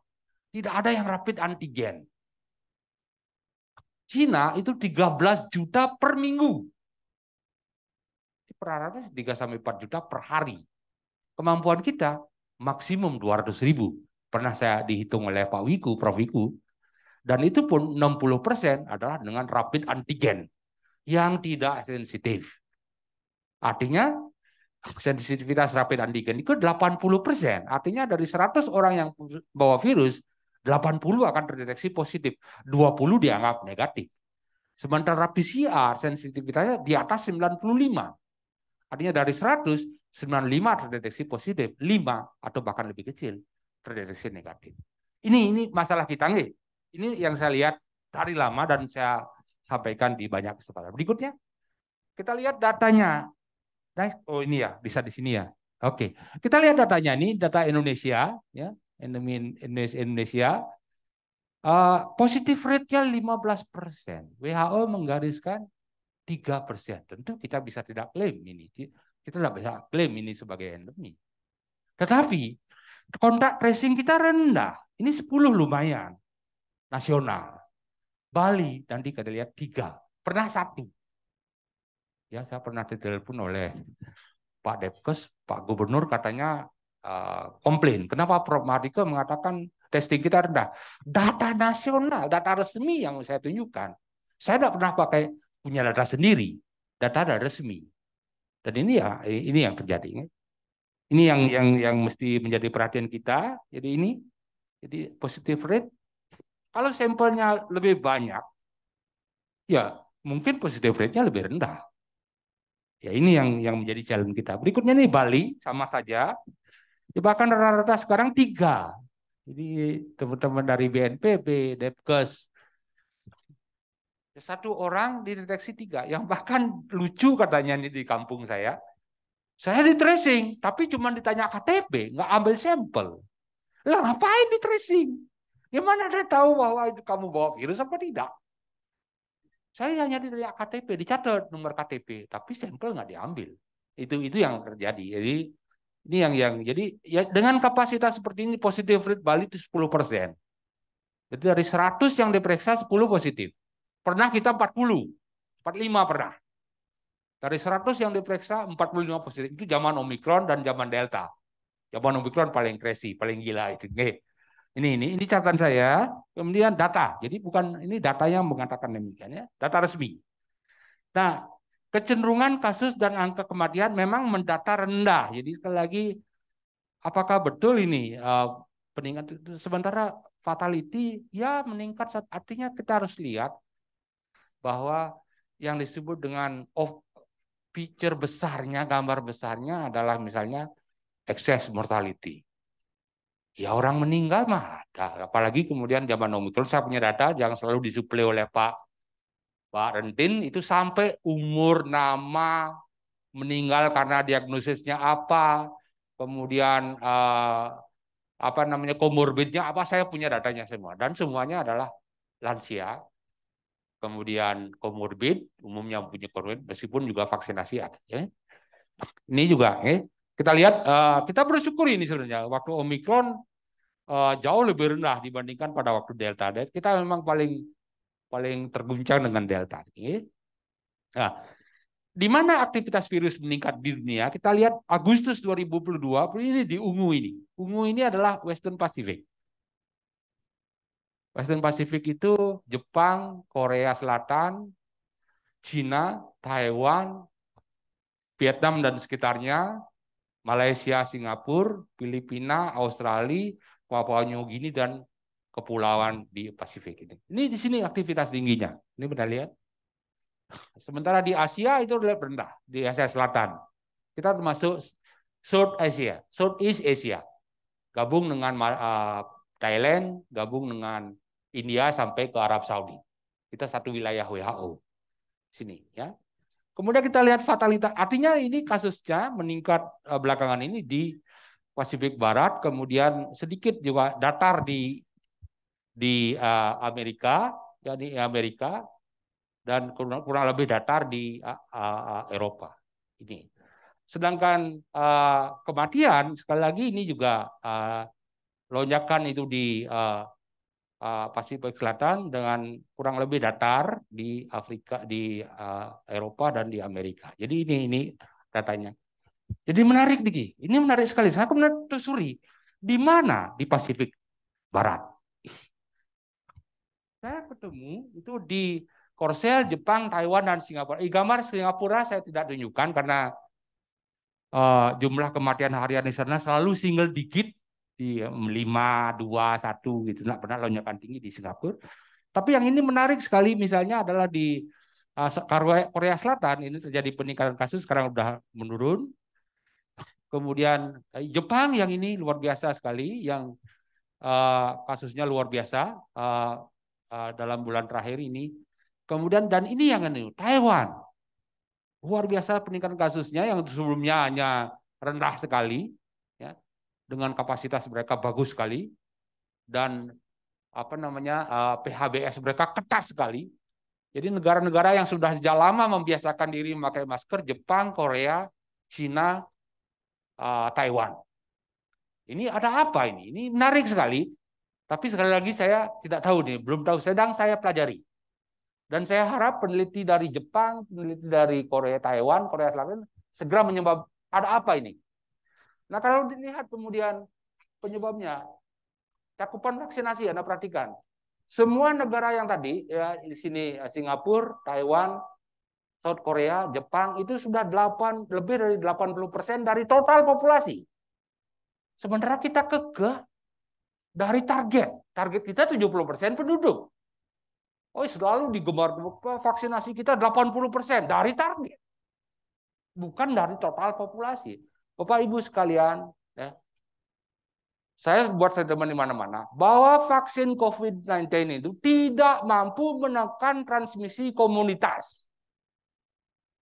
Tidak ada yang rapid antigen. Cina itu 13 juta per minggu. Peraratannya 3-4 juta per hari. Kemampuan kita maksimum 200.000. Pernah saya dihitung oleh Pak Wiku, Prof. Wiku. Dan itu pun 60% adalah dengan rapid antigen yang tidak sensitif. Artinya sensitivitas rapid antigen itu 80%. Artinya dari 100 orang yang bawa virus, 80 akan terdeteksi positif, 20 dianggap negatif. Sementara PCR sensitivitasnya di atas 95. Artinya dari 100, 95 terdeteksi positif, 5 atau bahkan lebih kecil terdeteksi negatif. Ini masalah kita nih. Ini yang saya lihat dari lama dan saya sampaikan di banyak kesempatan. Berikutnya, kita lihat datanya. Nah, oh ini ya, bisa di sini ya. Oke, kita lihat datanya ini, data Indonesia, ya, Indonesia. Positif rate-nya 15%. WHO menggariskan 3%. Tentu kita bisa tidak klaim ini. Kita tidak bisa klaim ini sebagai endemi. Tetapi kontak tracing kita rendah. Ini 10 lumayan. Nasional. Bali nanti kita lihat 3. Pernah 1. Ya, saya pernah ditelepon oleh Pak Depkes, Pak Gubernur katanya komplain. Kenapa Prof. Mardika mengatakan testing kita rendah? Data nasional, data resmi yang saya tunjukkan. Saya tidak pernah pakai punya data sendiri, data resmi. Dan ini yang terjadi. Ini yang mesti menjadi perhatian kita. Jadi positive rate. Kalau sampelnya lebih banyak, ya mungkin positive rate-nya lebih rendah. Ya ini yang menjadi challenge kita. Berikutnya nih Bali sama saja. Ya, bahkan rata-rata sekarang 3. Jadi teman-teman dari BNPB, Depkes, 1 orang dideteksi 3. Yang bahkan lucu katanya nih di kampung saya di tracing, tapi cuma ditanya KTP, nggak ambil sampel. Lah ngapain di tracing? Gimana dia tahu bahwa itu kamu bawa virus apa tidak? Saya hanya ditanya KTP, dicatat nomor KTP, tapi sampel nggak diambil. Itu yang terjadi. Jadi ini jadi ya dengan kapasitas seperti ini positive rate Bali itu 10%. Jadi dari 100 yang diperiksa 10 positif. Pernah kita 40, 45 pernah. Dari 100 yang diperiksa 45 positif. Itu zaman Omikron dan zaman Delta. Zaman Omikron paling crazy, paling gila itu. Ini catatan saya. Kemudian data. Jadi bukan ini datanya mengatakan demikian ya. Data resmi. Nah, kecenderungan kasus dan angka kematian memang mendata rendah. Jadi sekali lagi, apakah betul ini peningkatan? Sementara fatality ya meningkat. Artinya kita harus lihat bahwa yang disebut dengan picture besarnya, gambar besarnya adalah misalnya excess mortality. Ya orang meninggal mah ada. Apalagi kemudian zaman Omikron, saya punya data yang selalu disuplai oleh Pak Rentin, itu sampai umur, nama, meninggal karena diagnosisnya apa, kemudian apa namanya komorbidnya apa, saya punya datanya semua. Dan semuanya adalah lansia, kemudian komorbid, umumnya punya komorbid, meskipun juga vaksinasi ada. Ya. Ini juga, kita lihat, kita bersyukur ini sebenarnya waktu Omikron jauh lebih rendah dibandingkan pada waktu Delta. Kita memang paling terguncang dengan Delta. Nah, di mana aktivitas virus meningkat di dunia? Kita lihat Agustus 2022 ini di ungu ini. Ungu ini adalah Western Pacific. Western Pacific itu Jepang, Korea Selatan, Cina, Taiwan, Vietnam dan sekitarnya, Malaysia, Singapura, Filipina, Australia, Papua New Guinea, dan kepulauan di Pasifik ini. Ini di sini aktivitas tingginya. Ini benar lihat. Sementara di Asia itu rendah, di Asia Selatan. Kita termasuk South Asia, Southeast Asia. Gabung dengan Thailand, gabung dengan India sampai ke Arab Saudi. Kita satu wilayah WHO. Sini ya. Kemudian kita lihat fatalitas. Artinya ini kasusnya meningkat belakangan ini di Pasifik Barat, kemudian sedikit juga datar di Amerika, ya di Amerika, dan kurang lebih datar di Eropa. Ini. Sedangkan kematian sekali lagi ini juga lonjakan itu di Pasifik Selatan dengan kurang lebih datar di Afrika, di Eropa dan di Amerika. Jadi ini datanya. Jadi menarik nih, ini menarik sekali. Saya kemudian telusuri di mana di Pasifik Barat. Saya ketemu itu di Korsel, Jepang, Taiwan, dan Singapura. Gambar Singapura saya tidak tunjukkan karena jumlah kematian harian di sana selalu single digit di 5, 2, 1 gitu. Nggak pernah lonjakan tinggi di Singapura. Tapi yang ini menarik sekali misalnya adalah di Korea Selatan ini terjadi peningkatan kasus, sekarang sudah menurun. Kemudian Jepang yang ini luar biasa sekali, yang kasusnya luar biasa dalam bulan terakhir ini. Kemudian dan ini yang ini Taiwan, luar biasa peningkatan kasusnya yang sebelumnya hanya rendah sekali, ya, dengan kapasitas mereka bagus sekali dan apa namanya PHBS mereka ketat sekali. Jadi negara-negara yang sudah sejak lama membiasakan diri memakai masker, Jepang, Korea, Cina, Taiwan. Ini ada apa ini? Ini menarik sekali. Tapi sekali lagi saya tidak tahu nih, belum tahu, sedang saya pelajari. Dan saya harap peneliti dari Jepang, peneliti dari Korea, Taiwan, Korea Selatan segera menyebab ada apa ini. Nah kalau dilihat kemudian penyebabnya, cakupan vaksinasi Anda perhatikan. Semua negara yang tadi ya di sini Singapura, Taiwan, South Korea, Jepang itu sudah lebih dari 80% dari total populasi. Sementara kita kekeh dari target kita 70% penduduk. Oh, selalu digemar vaksinasi kita 80% dari target. Bukan dari total populasi. Bapak Ibu sekalian, ya, saya buat statement di mana-mana bahwa vaksin COVID-19 itu tidak mampu menekan transmisi komunitas,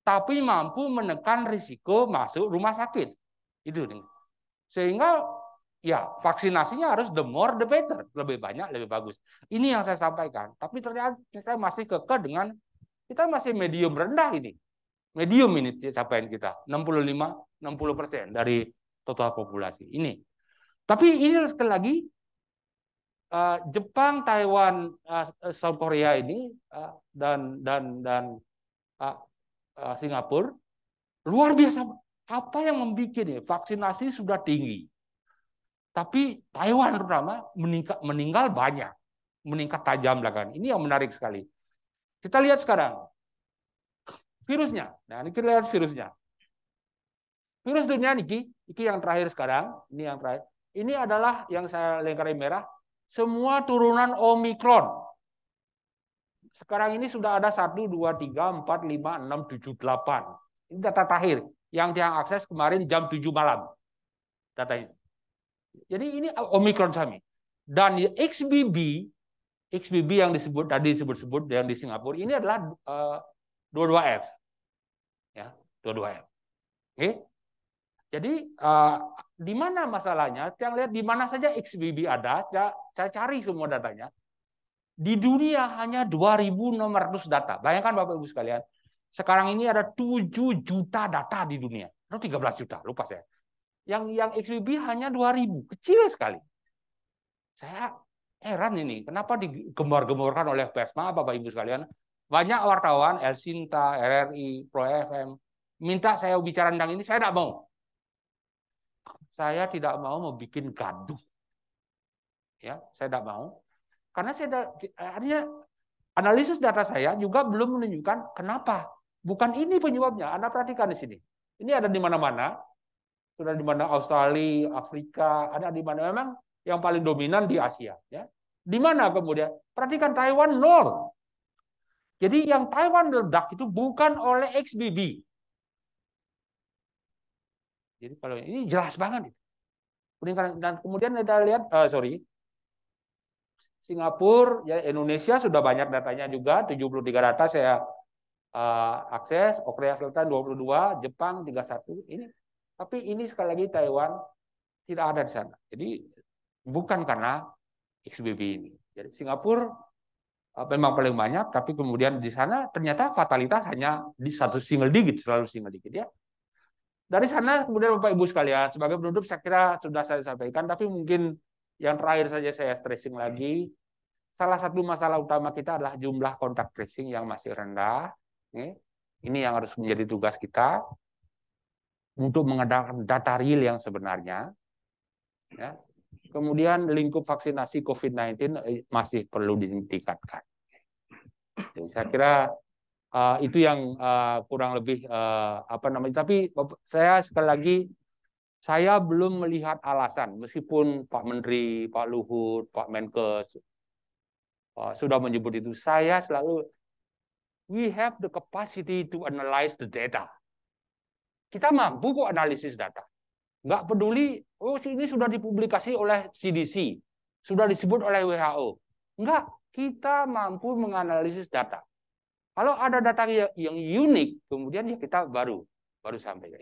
tapi mampu menekan risiko masuk rumah sakit. Itu nih. Sehingga ya vaksinasinya harus the more the better, lebih banyak lebih bagus. Ini yang saya sampaikan. Tapi ternyata kita masih kekeh dengan kita masih medium rendah ini. Medium ini capaian kita 65-60% dari total populasi ini. Tapi ini sekali lagi Jepang, Taiwan, South Korea ini dan Singapura luar biasa. Apa yang membuat ini vaksinasi sudah tinggi, tapi Taiwan terutama meninggal banyak, meningkat tajam belakangan. Ini yang menarik sekali. Kita lihat sekarang virusnya. Nah, ini kita lihat virusnya. Virus dunia ini yang terakhir sekarang, ini yang terakhir. Ini adalah yang saya lingkari merah, semua turunan Omikron. sekarang ini sudah ada 1, 2, 3, 4, 5, 6, 7, 8. Ini data terakhir yang dia akses kemarin jam 7 malam. Datanya. Jadi ini Omicron Sami. Dan XBB yang tadi disebut yang di Singapura ini adalah 22F. Ya, 22F. Oke. Jadi di mana masalahnya? Yang lihat di mana saja XBB ada, saya cari semua datanya. Di dunia hanya 2.600 data. Bayangkan Bapak Ibu sekalian, sekarang ini ada 7 juta data di dunia. Atau 13 juta, lupa saya. Yang XBB hanya 2.000, kecil sekali. Saya heran ini, kenapa digembar-gemborkan oleh pers? Maaf Bapak Ibu sekalian, banyak wartawan, El Sinta, RRI, Pro FM, minta saya bicara tentang ini, saya tidak mau. Saya tidak mau membuat gaduh. Ya, saya tidak mau. Karena artinya analisis data saya juga belum menunjukkan kenapa. Bukan ini penyebabnya. Anda perhatikan di sini. Ini ada di mana-mana. Sudah di mana Australia, Afrika, ada di mana memang yang paling dominan di Asia. Ya. Di mana kemudian? Perhatikan Taiwan 0. Jadi yang Taiwan meledak itu bukan oleh XBB. Jadi kalau ini jelas banget. Dan kemudian kita lihat, Singapura, ya Indonesia sudah banyak datanya juga, 73 data saya akses, Korea Selatan 22, Jepang 31, ini. Tapi ini sekali lagi Taiwan tidak ada di sana. Jadi bukan karena XBB ini. Jadi Singapura memang paling banyak, tapi kemudian di sana ternyata fatalitas hanya di satu single digit, selalu single digit ya. Dari sana kemudian Bapak Ibu sekalian, sebagai penutup saya kira sudah saya sampaikan, tapi mungkin yang terakhir saja saya stressing lagi. Salah satu masalah utama kita adalah jumlah kontak tracing yang masih rendah. Ini yang harus menjadi tugas kita untuk mengadakan data real yang sebenarnya. Ya. Kemudian lingkup vaksinasi COVID-19 masih perlu ditingkatkan. Jadi saya kira itu yang kurang lebih Tapi saya sekali lagi saya belum melihat alasan, meskipun Pak Menteri, Pak Luhut, Pak Menkes sudah menyebut itu. Saya selalu, we have the capacity to analyze the data. Kita mampu kok analisis data. Nggak peduli, ini sudah dipublikasi oleh CDC, sudah disebut oleh WHO. Enggak, kita mampu menganalisis data. Kalau ada data yang unik, kemudian ya kita baru sampaikan.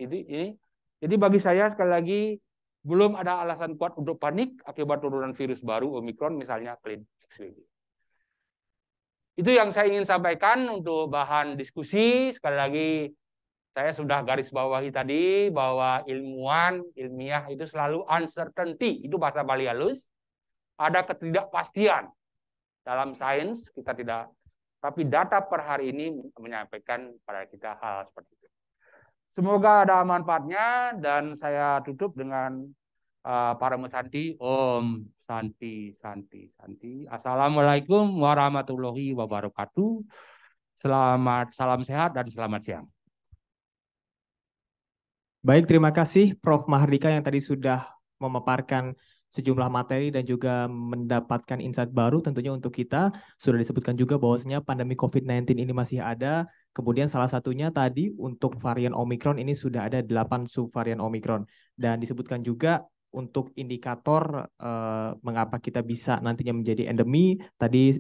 Jadi bagi saya sekali lagi belum ada alasan kuat untuk panik akibat turunan virus baru Omicron, misalnya XBB. Itu yang saya ingin sampaikan untuk bahan diskusi. Sekali lagi, saya sudah garis bawahi tadi bahwa ilmiah itu selalu uncertainty. Itu bahasa Bali halus. Ada ketidakpastian. Dalam sains, kita tidak. Tapi data per hari ini menyampaikan pada kita hal seperti itu. Semoga ada manfaatnya. Dan saya tutup dengan para mesanti. Om Santi. Assalamualaikum warahmatullahi wabarakatuh. Salam sehat dan selamat siang. Baik, terima kasih Prof. Mahardika yang tadi sudah memaparkan sejumlah materi dan juga mendapatkan insight baru tentunya untuk kita. Sudah disebutkan juga bahwasanya pandemi COVID-19 ini masih ada. Kemudian salah satunya tadi untuk varian Omicron ini sudah ada 8 subvarian Omicron. Dan disebutkan juga untuk indikator mengapa kita bisa nantinya menjadi endemi, tadi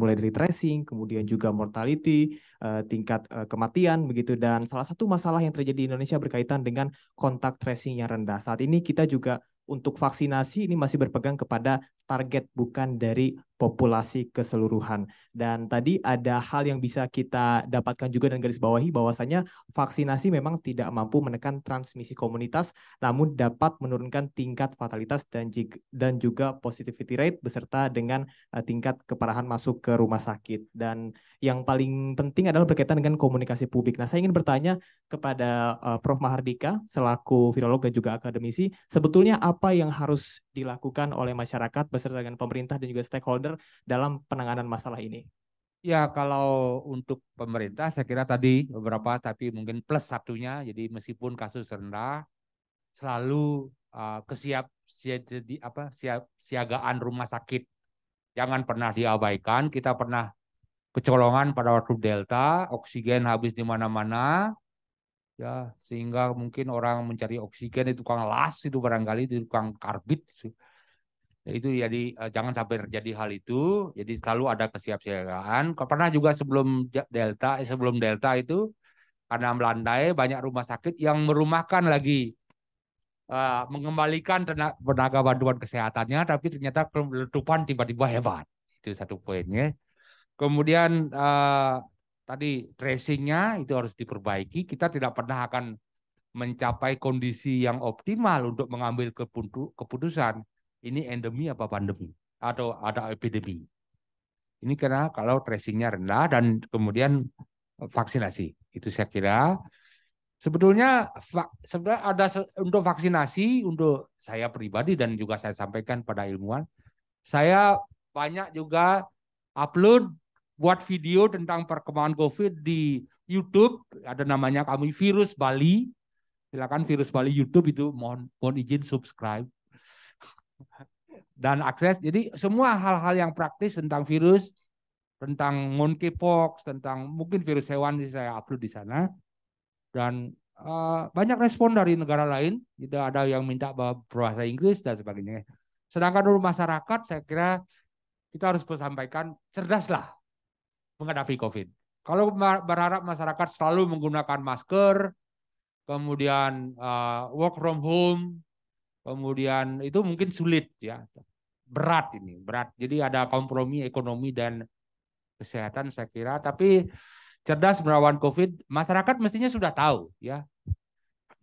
mulai dari tracing, kemudian juga mortality, tingkat kematian begitu, dan salah satu masalah yang terjadi di Indonesia berkaitan dengan kontak tracing yang rendah. Saat ini kita juga untuk vaksinasi ini masih berpegang kepada target bukan dari populasi keseluruhan. Dan tadi ada hal yang bisa kita dapatkan juga dan garis bawahi bahwasanya vaksinasi memang tidak mampu menekan transmisi komunitas, namun dapat menurunkan tingkat fatalitas dan juga positivity rate beserta dengan tingkat keparahan masuk ke rumah sakit. Dan yang paling penting adalah berkaitan dengan komunikasi publik. Nah, saya ingin bertanya kepada Prof. Mahardika selaku virolog dan juga akademisi, sebetulnya apa yang harus dilakukan oleh masyarakat beserta dengan pemerintah dan juga stakeholder dalam penanganan masalah ini? Ya, kalau untuk pemerintah saya kira tadi beberapa, tapi mungkin plus satunya, jadi meskipun kasus rendah, selalu siagaan rumah sakit jangan pernah diabaikan. Kita pernah kecolongan pada waktu Delta, oksigen habis di mana-mana, ya sehingga mungkin orang mencari oksigen di tukang las itu barangkali di tukang karbit. Ya, itu jadi jangan sampai terjadi hal itu. Jadi selalu ada kesiapsiagaan. Pernah juga sebelum Delta itu karena melandai banyak rumah sakit yang merumahkan lagi mengembalikan tenaga bantuan kesehatannya, tapi ternyata letupan tiba-tiba hebat. Itu satu poinnya. Kemudian tadi tracingnya itu harus diperbaiki. Kita tidak pernah akan mencapai kondisi yang optimal untuk mengambil keputusan ini endemi apa pandemi atau ada epidemi. Ini karena kalau tracingnya rendah dan kemudian vaksinasi. Itu saya kira sebetulnya ada untuk vaksinasi untuk saya pribadi dan juga saya sampaikan pada ilmuwan. Saya banyak juga upload buat video tentang perkembangan COVID di YouTube. Ada namanya kami Virus Bali. Silakan Virus Bali YouTube itu mohon izin subscribe dan akses. Jadi semua hal-hal yang praktis tentang virus, tentang monkeypox, tentang mungkin virus hewan saya upload di sana. Dan banyak respon dari negara lain. Tidak ada yang minta bahasa Inggris dan sebagainya. Sedangkan untuk masyarakat saya kira kita harus sampaikan cerdaslah menghadapi COVID. Kalau berharap masyarakat selalu menggunakan masker, kemudian work from home, kemudian itu mungkin sulit ya, berat ini, berat. Jadi ada kompromi ekonomi dan kesehatan saya kira, tapi cerdas melawan COVID, masyarakat mestinya sudah tahu ya.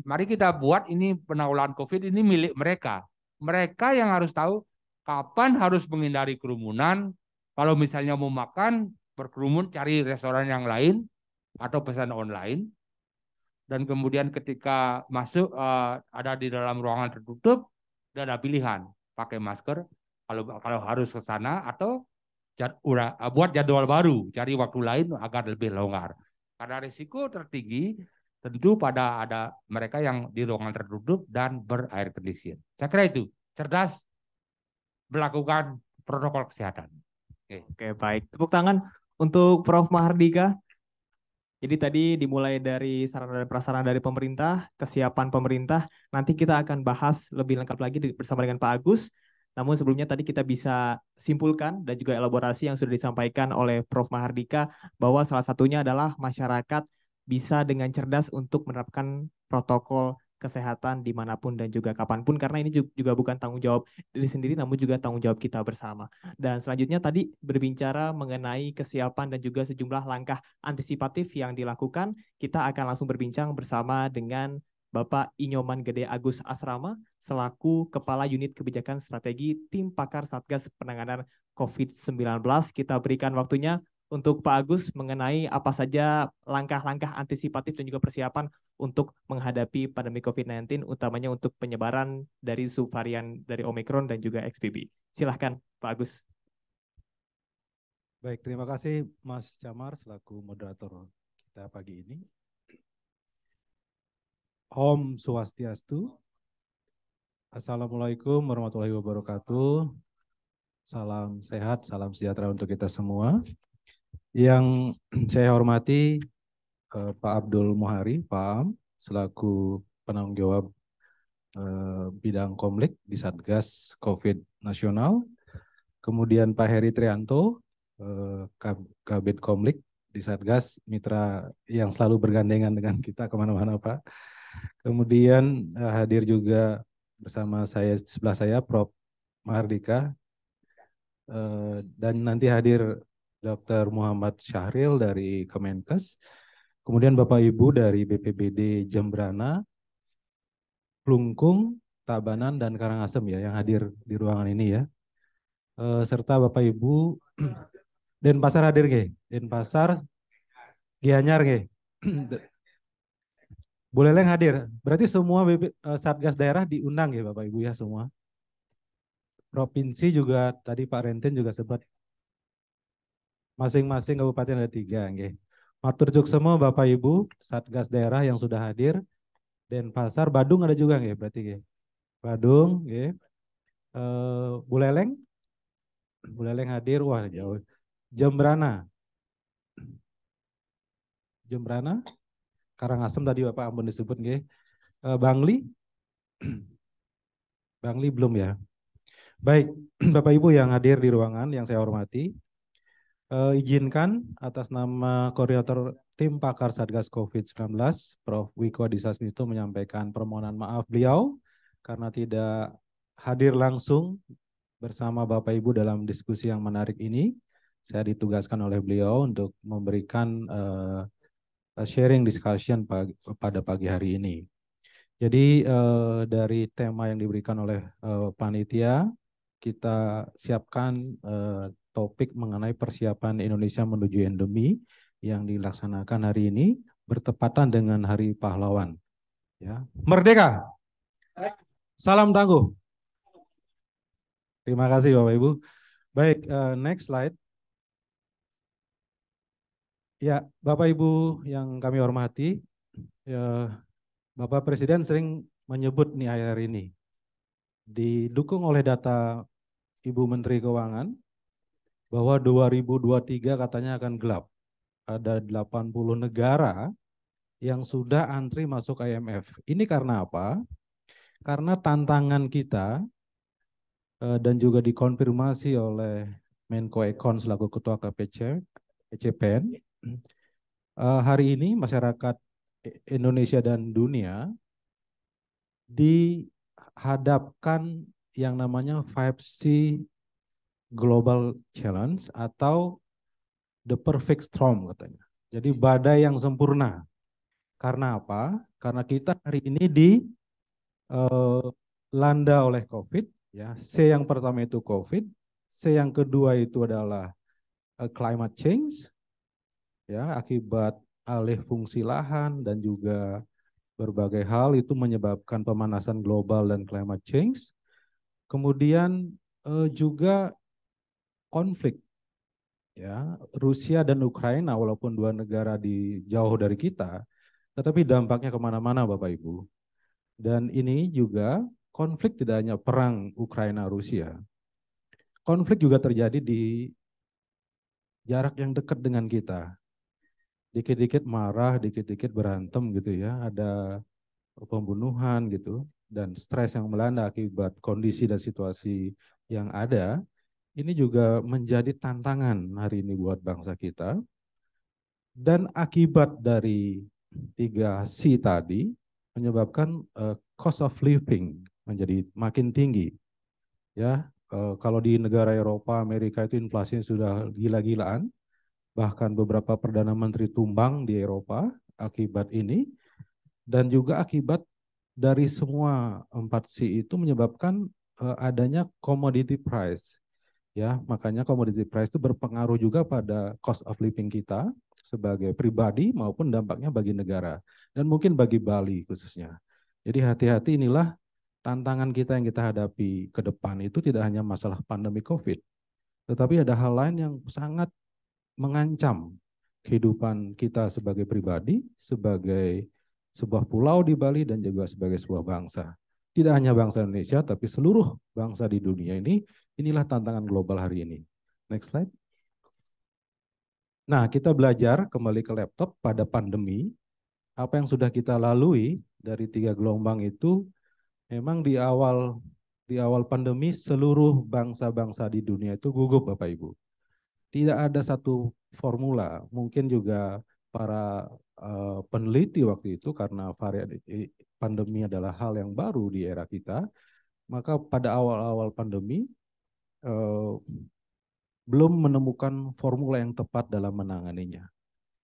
Mari kita buat ini penanggulangan COVID ini milik mereka. Mereka yang harus tahu kapan harus menghindari kerumunan. Kalau misalnya mau makan, berkerumun cari restoran yang lain atau pesan online. Dan kemudian ketika masuk ada di dalam ruangan tertutup, ada pilihan pakai masker kalau harus ke sana atau buat jadwal baru, cari waktu lain agar lebih longgar. Karena risiko tertinggi tentu pada ada mereka yang di ruangan tertutup dan berair condition. Saya kira itu cerdas melakukan protokol kesehatan. Oke, baik. Tepuk tangan untuk Prof. Mahardika. Jadi tadi dimulai dari sarana dan prasarana dari pemerintah, kesiapan pemerintah. Nanti kita akan bahas lebih lengkap lagi bersama dengan Pak Agus. Namun sebelumnya tadi kita bisa simpulkan dan juga elaborasi yang sudah disampaikan oleh Prof. Mahardika bahwa salah satunya adalah masyarakat bisa dengan cerdas untuk menerapkan protokol kesehatan dimanapun dan juga kapanpun, karena ini juga bukan tanggung jawab diri sendiri namun juga tanggung jawab kita bersama. Dan selanjutnya tadi berbicara mengenai kesiapan dan juga sejumlah langkah antisipatif yang dilakukan. Kita akan langsung berbincang bersama dengan Bapak Inyoman Gede Agus Asrama selaku Kepala Unit Kebijakan Strategi Tim Pakar Satgas Penanganan COVID-19. Kita berikan waktunya untuk Pak Agus mengenai apa saja langkah-langkah antisipatif dan juga persiapan untuk menghadapi pandemi COVID-19, utamanya untuk penyebaran dari subvarian dari Omicron dan juga XBB. Silahkan Pak Agus. Baik, terima kasih Mas Camar selaku moderator kita pagi ini. Om Swastiastu. Assalamualaikum warahmatullahi wabarakatuh. Salam sehat, salam sejahtera untuk kita semua. Yang saya hormati Pak Abdul Muhari, Pak Am, selaku penanggung jawab bidang Komlik di Satgas COVID Nasional. Kemudian Pak Heri Trianto, Kabid Komlik di Satgas, mitra yang selalu bergandengan dengan kita kemana-mana Pak. Kemudian hadir juga bersama saya, sebelah saya Prof. Mahardika, dan nanti hadir Dr. Muhammad Syahril dari Kemenkes, kemudian Bapak Ibu dari BPBD Jembrana, Plungkung, Tabanan, dan Karangasem ya yang hadir di ruangan ini ya, serta Bapak Ibu Denpasar hadir nggih, Denpasar, Gianyar nggih, Buleleng hadir. Berarti semua Satgas daerah diundang ya Bapak Ibu ya semua. Provinsi juga tadi Pak Renten juga sempat. Masing-masing kabupaten ada 3 nggih. Matur juk semua Bapak Ibu Satgas daerah yang sudah hadir. Denpasar, Badung ada juga nggih berarti nggih. Badung nggih. Buleleng hadir, wah jauh. Jembrana Jembrana, Karangasem tadi Bapak ampun disebut nggih. Bangli? Bangli belum ya. Baik, Bapak Ibu yang hadir di ruangan yang saya hormati, izinkan atas nama Koordinator Tim Pakar Satgas COVID-19, Prof. Wiko Adhisasmito menyampaikan permohonan maaf beliau karena tidak hadir langsung bersama Bapak Ibu dalam diskusi yang menarik ini. Saya ditugaskan oleh beliau untuk memberikan sharing discussion pada pagi hari ini. Jadi dari tema yang diberikan oleh panitia, kita siapkan topik mengenai persiapan Indonesia menuju endemi yang dilaksanakan hari ini bertepatan dengan Hari Pahlawan. Ya. Merdeka! Salam tangguh! Terima kasih Bapak Ibu. Baik, next slide. Ya, Bapak Ibu yang kami hormati, ya, Bapak Presiden sering menyebut nih akhir ini, didukung oleh data Ibu Menteri Keuangan, bahwa 2023 katanya akan gelap. Ada 80 negara yang sudah antri masuk IMF. Ini karena apa? Karena tantangan kita dan juga dikonfirmasi oleh Menko Ekon selaku Ketua KPCPEN, hari ini masyarakat Indonesia dan dunia dihadapkan yang namanya 5C Global Challenge atau the perfect storm katanya. Jadi badai yang sempurna. Karena apa? Karena kita hari ini dilanda oleh COVID. Ya, C yang pertama itu COVID, C yang kedua itu adalah climate change, ya, akibat alih fungsi lahan dan juga berbagai hal itu menyebabkan pemanasan global dan climate change. Kemudian juga konflik, ya, Rusia dan Ukraina walaupun dua negara jauh dari kita, tetapi dampaknya kemana-mana Bapak Ibu. Dan ini juga konflik tidak hanya perang Ukraina-Rusia. Konflik juga terjadi di jarak yang dekat dengan kita. Dikit-dikit marah, dikit-dikit berantem gitu ya. Ada pembunuhan gitu. Dan stres yang melanda akibat kondisi dan situasi yang ada. Ini juga menjadi tantangan hari ini buat bangsa kita. Dan akibat dari 3C tadi menyebabkan cost of living menjadi makin tinggi. Ya, kalau di negara Eropa, Amerika itu inflasinya sudah gila-gilaan, bahkan beberapa perdana menteri tumbang di Eropa akibat ini, dan juga akibat dari semua 4C itu menyebabkan adanya commodity price. Ya, makanya commodity price itu berpengaruh juga pada cost of living kita sebagai pribadi maupun dampaknya bagi negara dan mungkin bagi Bali khususnya. Jadi hati-hati, inilah tantangan kita yang kita hadapi ke depan itu tidak hanya masalah pandemi COVID, tetapi ada hal lain yang sangat mengancam kehidupan kita sebagai pribadi, sebagai sebuah pulau di Bali dan juga sebagai sebuah bangsa. Tidak hanya bangsa Indonesia, tapi seluruh bangsa di dunia ini, inilah tantangan global hari ini. Next slide. Nah, kita belajar kembali ke laptop pada pandemi, apa yang sudah kita lalui dari 3 gelombang itu, memang di awal pandemi seluruh bangsa-bangsa di dunia itu gugup Bapak Ibu. Tidak ada satu formula, mungkin juga para peneliti waktu itu karena varian pandemi adalah hal yang baru di era kita, maka pada awal-awal pandemi belum menemukan formula yang tepat dalam menanganinya.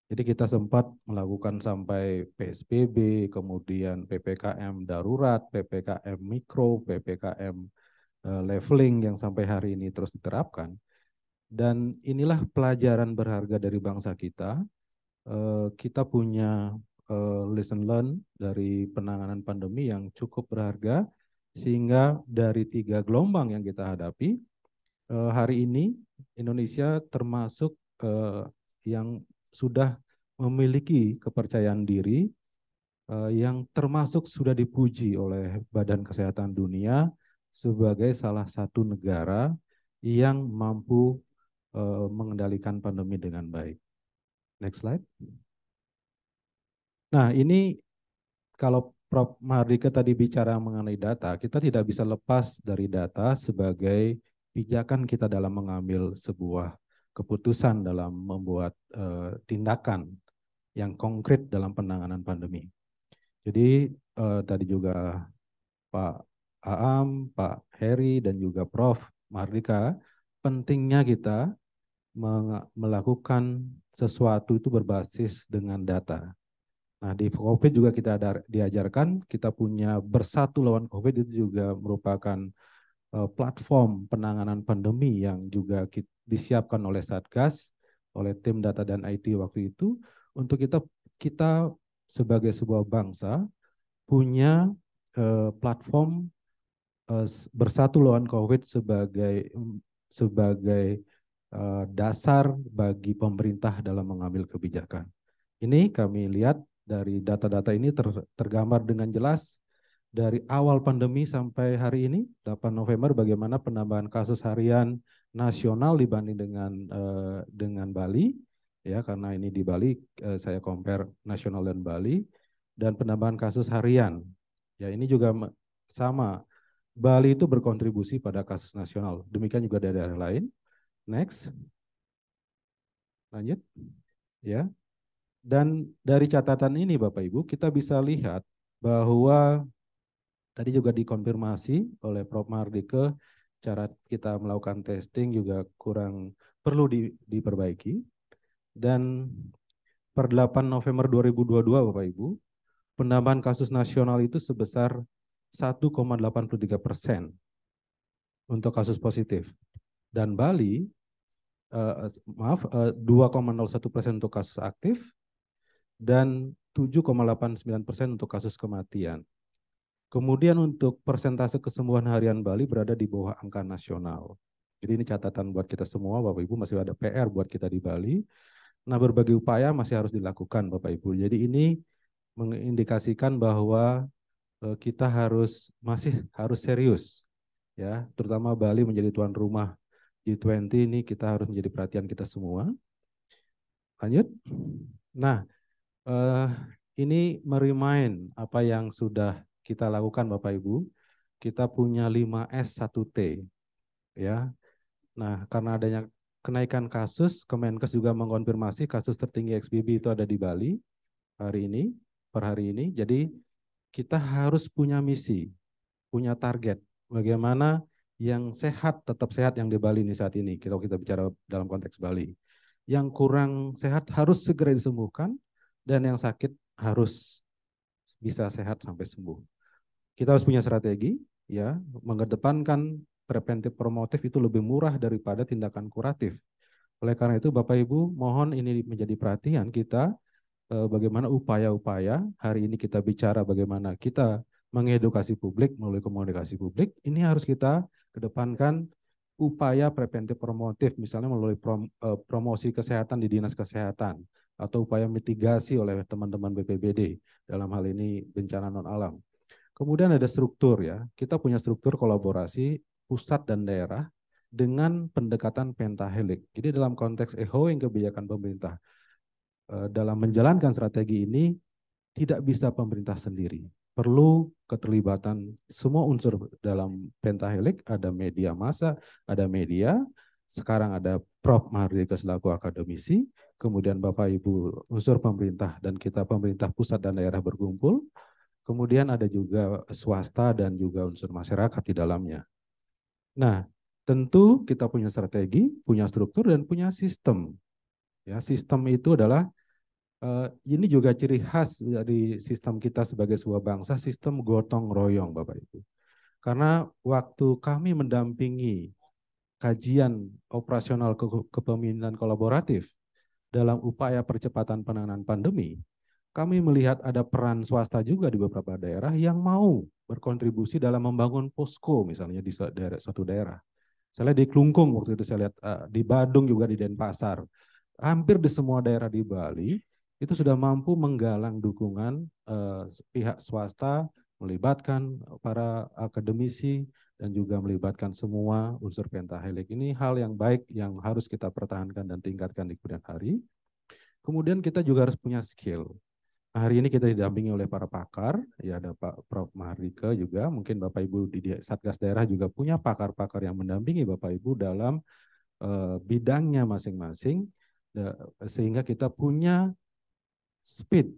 Jadi kita sempat melakukan sampai PSBB, kemudian PPKM darurat, PPKM mikro, PPKM leveling yang sampai hari ini terus diterapkan. Dan inilah pelajaran berharga dari bangsa kita. Kita punya lesson learn dari penanganan pandemi yang cukup berharga, sehingga dari 3 gelombang yang kita hadapi, hari ini Indonesia termasuk yang sudah memiliki kepercayaan diri, yang termasuk sudah dipuji oleh Badan Kesehatan Dunia sebagai salah satu negara yang mampu mengendalikan pandemi dengan baik. Next slide. Nah, ini kalau Prof. Mardika tadi bicara mengenai data, kita tidak bisa lepas dari data sebagai pijakan kita dalam mengambil sebuah keputusan dalam membuat tindakan yang konkret dalam penanganan pandemi. Jadi tadi juga Pak Aam, Pak Heri, dan juga Prof. Mardika, pentingnya kita melakukan sesuatu itu berbasis dengan data. Nah, di COVID juga kita diajarkan, kita punya Bersatu Lawan COVID itu juga merupakan platform penanganan pandemi yang juga disiapkan oleh Satgas, oleh tim data dan IT waktu itu, untuk kita sebagai sebuah bangsa punya platform Bersatu Lawan COVID sebagai dasar bagi pemerintah dalam mengambil kebijakan. Ini kami lihat dari data-data ini tergambar dengan jelas dari awal pandemi sampai hari ini, 8 November, bagaimana penambahan kasus harian nasional dibanding dengan Bali, ya, karena ini di Bali saya compare nasional dan Bali, dan penambahan kasus harian. Ya, ini juga sama. Bali itu berkontribusi pada kasus nasional. Demikian juga dari daerah lain. Next. Lanjut. Ya. Dan dari catatan ini Bapak Ibu, kita bisa lihat bahwa tadi juga dikonfirmasi oleh Prof. Mardika, cara kita melakukan testing juga kurang perlu diperbaiki. Dan per 8 November 2022 Bapak Ibu, penambahan kasus nasional itu sebesar 1,83% untuk kasus positif. Dan Bali, 2,01% untuk kasus aktif, dan 7,89% untuk kasus kematian. Kemudian untuk persentase kesembuhan harian Bali berada di bawah angka nasional. Jadi ini catatan buat kita semua, Bapak Ibu, masih ada PR buat kita di Bali. Nah, berbagai upaya masih harus dilakukan, Bapak Ibu. Jadi ini mengindikasikan bahwa kita masih harus serius, ya, terutama Bali menjadi tuan rumah G20, ini kita harus menjadi perhatian kita semua. Lanjut. Nah, ini meremind apa yang sudah kita lakukan Bapak Ibu. Kita punya 5S 1T, ya. Nah, karena adanya kenaikan kasus, Kemenkes juga mengonfirmasi kasus tertinggi XBB itu ada di Bali per hari ini. Jadi kita harus punya misi, punya target. Bagaimana yang sehat tetap sehat yang di Bali ini saat ini, kalau kita bicara dalam konteks Bali. Yang kurang sehat harus segera disembuhkan, dan yang sakit harus bisa sehat sampai sembuh. Kita harus punya strategi, ya, mengedepankan preventif promotif itu lebih murah daripada tindakan kuratif. Oleh karena itu Bapak Ibu, mohon ini menjadi perhatian kita, bagaimana upaya-upaya hari ini kita bicara bagaimana kita mengedukasi publik melalui komunikasi publik, ini harus kita kedepankan upaya preventif promotif, misalnya melalui promosi kesehatan di dinas kesehatan, atau upaya mitigasi oleh teman-teman BPBD dalam hal ini bencana non alam. Kemudian ada struktur, ya, kita punya struktur kolaborasi pusat dan daerah dengan pendekatan pentahelik. Jadi dalam konteks yang kebijakan pemerintah dalam menjalankan strategi ini tidak bisa pemerintah sendiri. Perlu keterlibatan semua unsur dalam pentahelik, ada media massa, ada media, sekarang ada Prof. Mardika selaku akademisi, kemudian Bapak Ibu unsur pemerintah dan kita pemerintah pusat dan daerah berkumpul, kemudian ada juga swasta dan juga unsur masyarakat di dalamnya. Nah, tentu kita punya strategi, punya struktur, dan punya sistem. Ya, sistem itu adalah ini juga ciri khas dari sistem kita sebagai sebuah bangsa, sistem gotong royong Bapak Ibu. Karena waktu kami mendampingi kajian operasional kepemimpinan kolaboratif dalam upaya percepatan penanganan pandemi, kami melihat ada peran swasta juga di beberapa daerah yang mau berkontribusi dalam membangun posko misalnya di suatu daerah. Saya lihat di Klungkung waktu itu, saya lihat di Badung juga, di Denpasar. Hampir di semua daerah di Bali itu sudah mampu menggalang dukungan pihak swasta, melibatkan para akademisi, dan juga melibatkan semua unsur pentahelik. Ini hal yang baik yang harus kita pertahankan dan tingkatkan di kemudian hari. Kemudian kita juga harus punya skill. Nah, hari ini kita didampingi oleh para pakar, ya ada Pak Prof. Mahardika juga, mungkin Bapak Ibu di Satgas Daerah juga punya pakar-pakar yang mendampingi Bapak Ibu dalam bidangnya masing-masing, sehingga kita punya speed,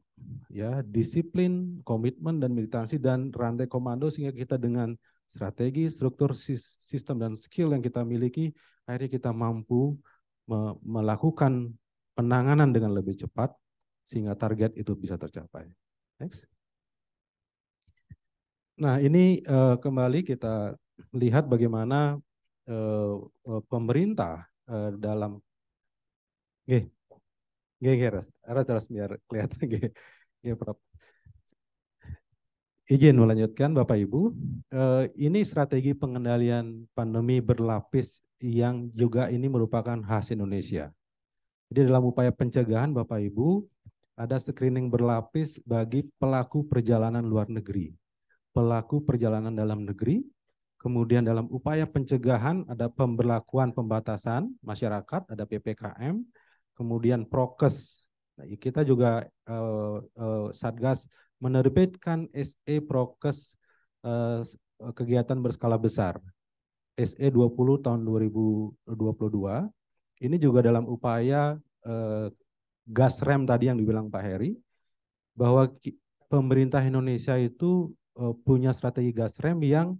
ya, disiplin, komitmen dan militansi dan rantai komando, sehingga kita dengan strategi, struktur, sistem dan skill yang kita miliki, akhirnya kita mampu melakukan penanganan dengan lebih cepat sehingga target itu bisa tercapai. Next. Nah, ini kembali kita lihat bagaimana pemerintah dalam harus biar kelihatan Prof. Izin melanjutkan Bapak Ibu, ini strategi pengendalian pandemi berlapis yang juga ini merupakan khas Indonesia. Jadi dalam upaya pencegahan Bapak Ibu, ada screening berlapis bagi pelaku perjalanan luar negeri, pelaku perjalanan dalam negeri, kemudian dalam upaya pencegahan ada pemberlakuan pembatasan masyarakat, ada PPKM, kemudian prokes. Nah, kita juga Satgas menerbitkan SE prokes kegiatan berskala besar, SE 20 tahun 2022. Ini juga dalam upaya gas rem tadi yang dibilang Pak Heri, bahwa pemerintah Indonesia itu punya strategi gas rem yang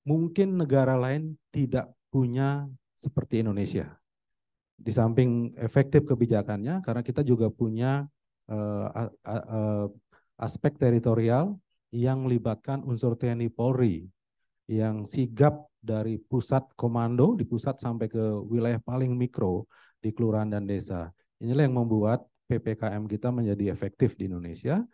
mungkin negara lain tidak punya seperti Indonesia. Di samping efektif kebijakannya, karena kita juga punya aspek teritorial yang melibatkan unsur TNI Polri, yang sigap dari pusat komando, di pusat sampai ke wilayah paling mikro, di kelurahan dan desa. Inilah yang membuat PPKM kita menjadi efektif di Indonesia.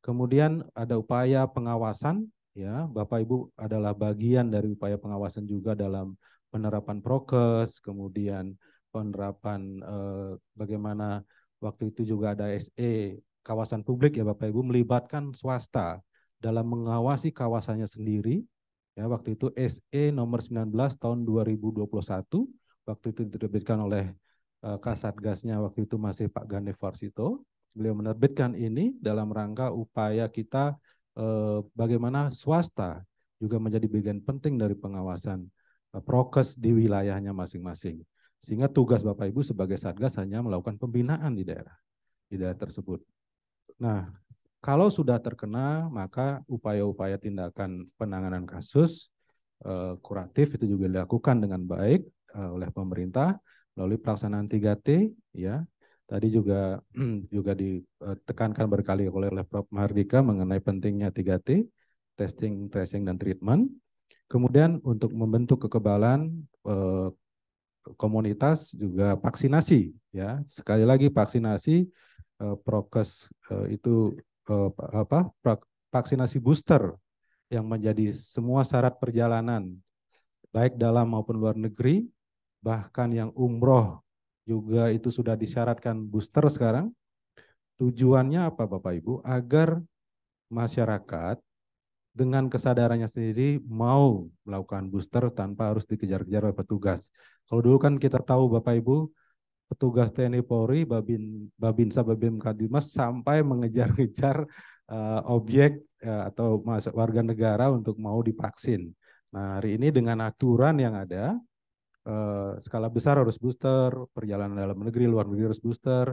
Kemudian ada upaya pengawasan, ya, Bapak Ibu adalah bagian dari upaya pengawasan juga dalam penerapan prokes, kemudian penerapan bagaimana waktu itu juga ada SE kawasan publik, ya Bapak Ibu, melibatkan swasta dalam mengawasi kawasannya sendiri. Ya, waktu itu SE nomor 19 tahun 2021, waktu itu diterbitkan oleh Kasatgasnya waktu itu masih Pak Gandhi Varsito. Beliau menerbitkan ini dalam rangka upaya kita bagaimana swasta juga menjadi bagian penting dari pengawasan prokes di wilayahnya masing-masing. Sehingga tugas Bapak Ibu sebagai Satgas hanya melakukan pembinaan di daerah tersebut. Nah, kalau sudah terkena, maka upaya-upaya tindakan penanganan kasus kuratif itu juga dilakukan dengan baik oleh pemerintah melalui pelaksanaan 3T, ya. Tadi juga ditekankan berkali-kali oleh Prof. Mahardika mengenai pentingnya 3T, testing, tracing, dan treatment. Kemudian untuk membentuk kekebalan komunitas juga vaksinasi, ya. Sekali lagi vaksinasi prokes itu vaksinasi booster yang menjadi semua syarat perjalanan baik dalam maupun luar negeri, bahkan yang umroh juga itu sudah disyaratkan booster sekarang. Tujuannya apa Bapak Ibu? Agar masyarakat dengan kesadarannya sendiri mau melakukan booster tanpa harus dikejar-kejar oleh petugas. Kalau dulu kan kita tahu Bapak Ibu, petugas TNI Polri, Babinsa, Babim Kadimas sampai mengejar-ngejar objek atau warga negara untuk mau divaksin. Nah, hari ini dengan aturan yang ada, skala besar harus booster, perjalanan dalam negeri, luar negeri harus booster,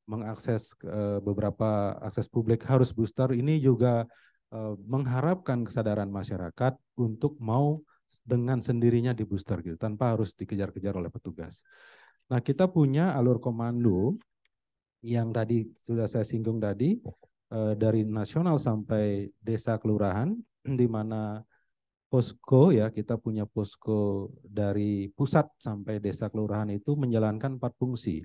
mengakses beberapa akses publik harus booster. Ini juga mengharapkan kesadaran masyarakat untuk mau dengan sendirinya di booster gitu, tanpa harus dikejar-kejar oleh petugas. Nah, kita punya alur komando yang tadi sudah saya singgung tadi, dari nasional sampai desa kelurahan, di mana posko, ya, kita punya posko dari pusat sampai desa kelurahan itu menjalankan 4 fungsi.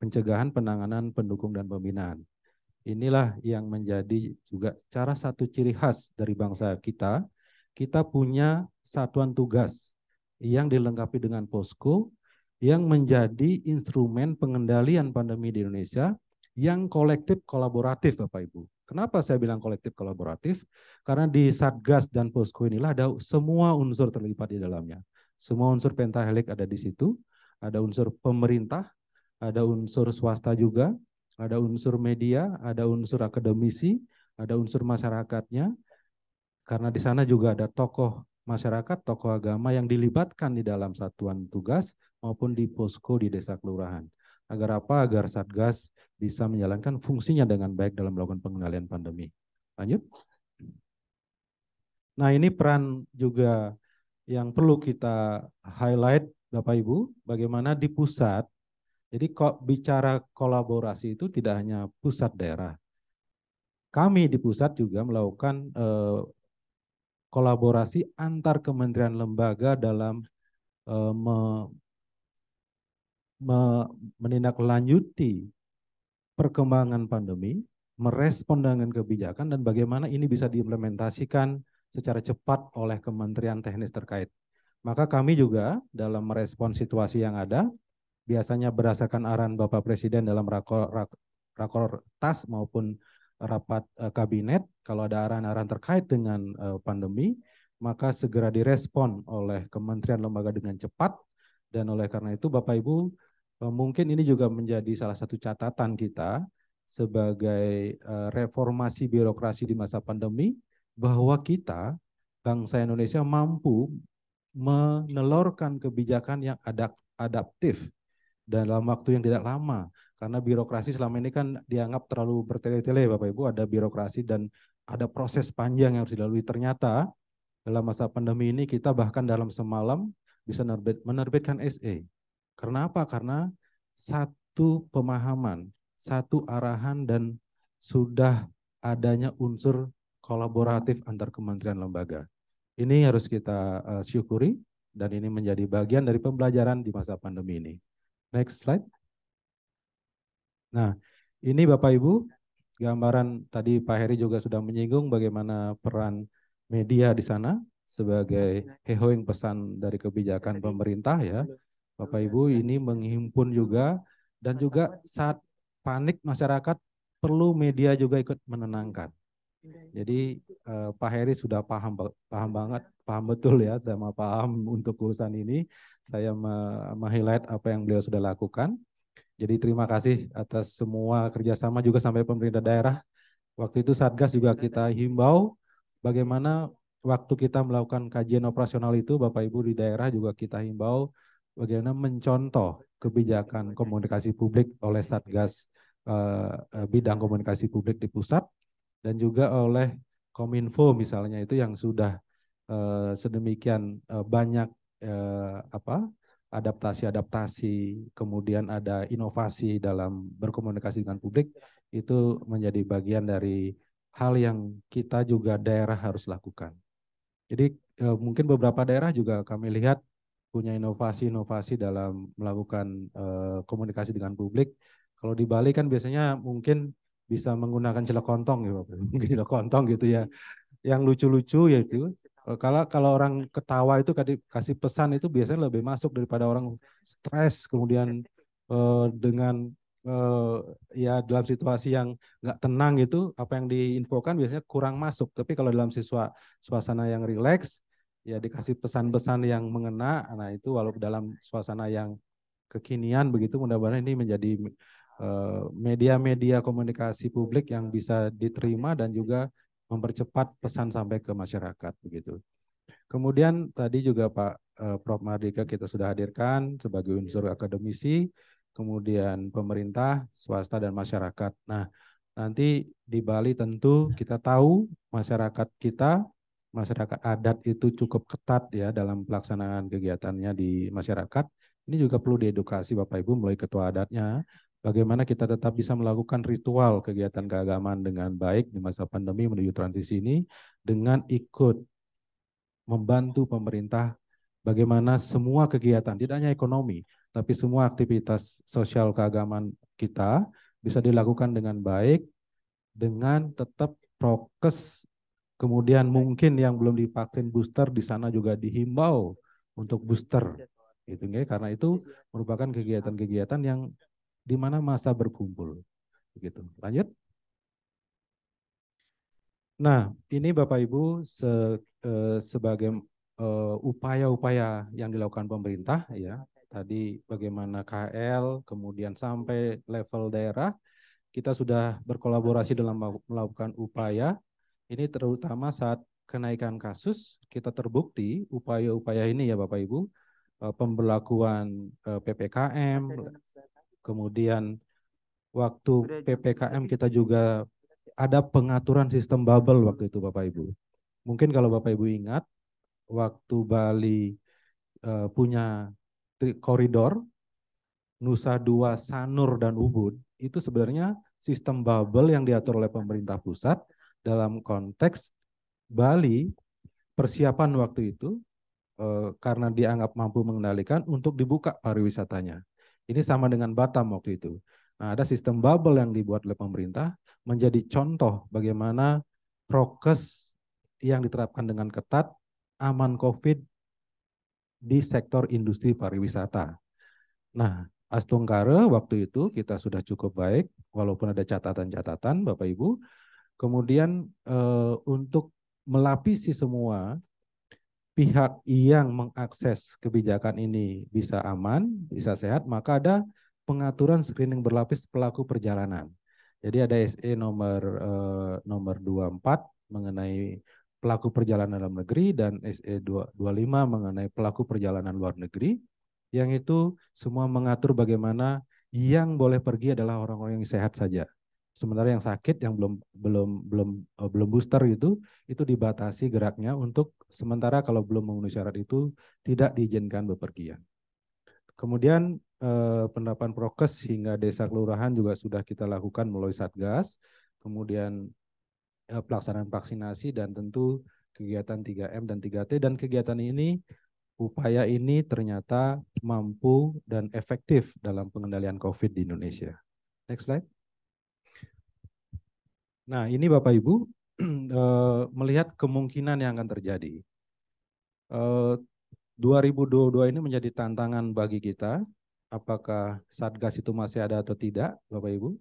Pencegahan, penanganan, pendukung, dan pembinaan. Inilah yang menjadi juga cara satu ciri khas dari bangsa kita. Kita punya satuan tugas yang dilengkapi dengan posko yang menjadi instrumen pengendalian pandemi di Indonesia yang kolektif kolaboratif Bapak Ibu. Kenapa saya bilang kolektif kolaboratif? Karena di Satgas dan posko inilah ada semua unsur terlibat di dalamnya. Semua unsur pentahelik ada di situ, ada unsur pemerintah, ada unsur swasta juga, ada unsur media, ada unsur akademisi, ada unsur masyarakatnya, karena di sana juga ada tokoh masyarakat, tokoh agama yang dilibatkan di dalam satuan tugas maupun di posko di desa kelurahan. Agar apa? Agar Satgas bisa menjalankan fungsinya dengan baik dalam melakukan pengendalian pandemi. Lanjut. Nah, ini peran juga yang perlu kita highlight Bapak Ibu, bagaimana di pusat. Jadi kok bicara kolaborasi itu tidak hanya pusat daerah. Kami di pusat juga melakukan kolaborasi antar kementerian lembaga dalam menindaklanjuti perkembangan pandemi, merespon dengan kebijakan, dan bagaimana ini bisa diimplementasikan secara cepat oleh kementerian teknis terkait. Maka kami juga dalam merespon situasi yang ada, biasanya berdasarkan arahan Bapak Presiden dalam rakor tas maupun rapat kabinet, kalau ada arahan-arahan terkait dengan pandemi, maka segera direspon oleh kementerian lembaga dengan cepat. Dan oleh karena itu Bapak Ibu, mungkin ini juga menjadi salah satu catatan kita sebagai reformasi birokrasi di masa pandemi, bahwa kita, bangsa Indonesia, mampu menelurkan kebijakan yang adaptif dalam waktu yang tidak lama. Karena birokrasi selama ini kan dianggap terlalu bertele-tele Bapak Ibu, ada birokrasi dan ada proses panjang yang harus dilalui. Ternyata dalam masa pandemi ini kita bahkan dalam semalam bisa menerbitkan SE. Karena apa? Karena satu pemahaman, satu arahan, dan sudah adanya unsur kolaboratif antar kementerian lembaga. Ini harus kita syukuri, dan ini menjadi bagian dari pembelajaran di masa pandemi ini. Next slide. Nah, ini Bapak Ibu, gambaran tadi Pak Heri juga sudah menyinggung bagaimana peran media di sana sebagai hehoing pesan dari kebijakan pemerintah ya. Bapak Ibu, ini menghimpun juga, dan juga saat panik masyarakat perlu media juga ikut menenangkan. Jadi Pak Heri sudah paham banget, paham betul ya, sama paham untuk urusan ini. Saya meng-highlight apa yang beliau sudah lakukan. Jadi terima kasih atas semua kerjasama juga sampai pemerintah daerah. Waktu itu Satgas juga kita himbau bagaimana waktu kita melakukan kajian operasional itu, Bapak Ibu di daerah juga kita himbau bagaimana mencontoh kebijakan komunikasi publik oleh Satgas bidang komunikasi publik di pusat, dan juga oleh Kominfo misalnya, itu yang sudah sedemikian banyak adaptasi-adaptasi, kemudian ada inovasi dalam berkomunikasi dengan publik, itu menjadi bagian dari hal yang kita juga daerah harus lakukan. Jadi mungkin beberapa daerah juga kami lihat punya inovasi-inovasi dalam melakukan komunikasi dengan publik. Kalau di Bali kan biasanya mungkin bisa menggunakan celekontong ya Bapak, mungkin celekontong gitu ya, yang lucu-lucu yaitu. Kalau orang ketawa itu kasih pesan itu biasanya lebih masuk daripada orang stres, kemudian dengan ya dalam situasi yang nggak tenang itu, apa yang diinfokan biasanya kurang masuk. Tapi kalau dalam suasana yang rileks, ya dikasih pesan-pesan yang mengena. Nah itu walaupun dalam suasana yang kekinian begitu, mudah-mudahan ini menjadi media-media komunikasi publik yang bisa diterima dan juga mempercepat pesan sampai ke masyarakat begitu. Kemudian tadi juga Pak Prof. Mardika kita sudah hadirkan sebagai unsur akademisi, kemudian pemerintah, swasta, dan masyarakat. Nah, nanti di Bali tentu kita tahu masyarakat kita, masyarakat adat itu cukup ketat ya dalam pelaksanaan kegiatannya di masyarakat. Ini juga perlu diedukasi Bapak Ibu mulai ketua adatnya, bagaimana kita tetap bisa melakukan ritual kegiatan keagamaan dengan baik di masa pandemi menuju transisi ini, dengan ikut membantu pemerintah bagaimana semua kegiatan, tidak hanya ekonomi, tapi semua aktivitas sosial keagamaan kita bisa dilakukan dengan baik, dengan tetap prokes. Kemudian mungkin yang belum divaksin booster di sana juga dihimbau untuk booster, gitu ya, karena itu merupakan kegiatan-kegiatan yang di mana masa berkumpul, begitu. Lanjut. Nah, ini Bapak Ibu sebagai upaya-upaya yang dilakukan pemerintah ya tadi bagaimana KL, kemudian sampai level daerah, kita sudah berkolaborasi dalam melakukan upaya. Ini terutama saat kenaikan kasus, kita terbukti upaya-upaya ini ya Bapak Ibu, pemberlakuan PPKM, kemudian waktu PPKM kita juga ada pengaturan sistem bubble waktu itu Bapak Ibu. Mungkin kalau Bapak Ibu ingat, waktu Bali punya koridor Nusa Dua, Sanur, dan Ubud, itu sebenarnya sistem bubble yang diatur oleh pemerintah pusat dalam konteks Bali, persiapan waktu itu karena dianggap mampu mengendalikan untuk dibuka pariwisatanya. Ini sama dengan Batam waktu itu. Nah, ada sistem bubble yang dibuat oleh pemerintah menjadi contoh bagaimana prokes yang diterapkan dengan ketat, aman COVID di sektor industri pariwisata. Nah, Astungkare waktu itu kita sudah cukup baik, walaupun ada catatan-catatan Bapak Ibu. Kemudian untuk melapisi semua pihak yang mengakses kebijakan ini bisa aman, bisa sehat, maka ada pengaturan screening berlapis pelaku perjalanan. Jadi ada SE nomor 24 mengenai pelaku perjalanan dalam negeri dan SE 25 mengenai pelaku perjalanan luar negeri, yang itu semua mengatur bagaimana yang boleh pergi adalah orang-orang yang sehat saja. Sementara yang sakit yang belum booster itu dibatasi geraknya untuk sementara kalau belum memenuhi syarat itu tidak diizinkan bepergian. Kemudian penerapan prokes hingga desa kelurahan juga sudah kita lakukan melalui Satgas. Kemudian pelaksanaan vaksinasi dan tentu kegiatan 3M dan 3T, dan kegiatan ini upaya ini ternyata mampu dan efektif dalam pengendalian COVID di Indonesia. Next slide. Nah, ini Bapak Ibu melihat kemungkinan yang akan terjadi. 2022 ini menjadi tantangan bagi kita. Apakah Satgas itu masih ada atau tidak, Bapak Ibu?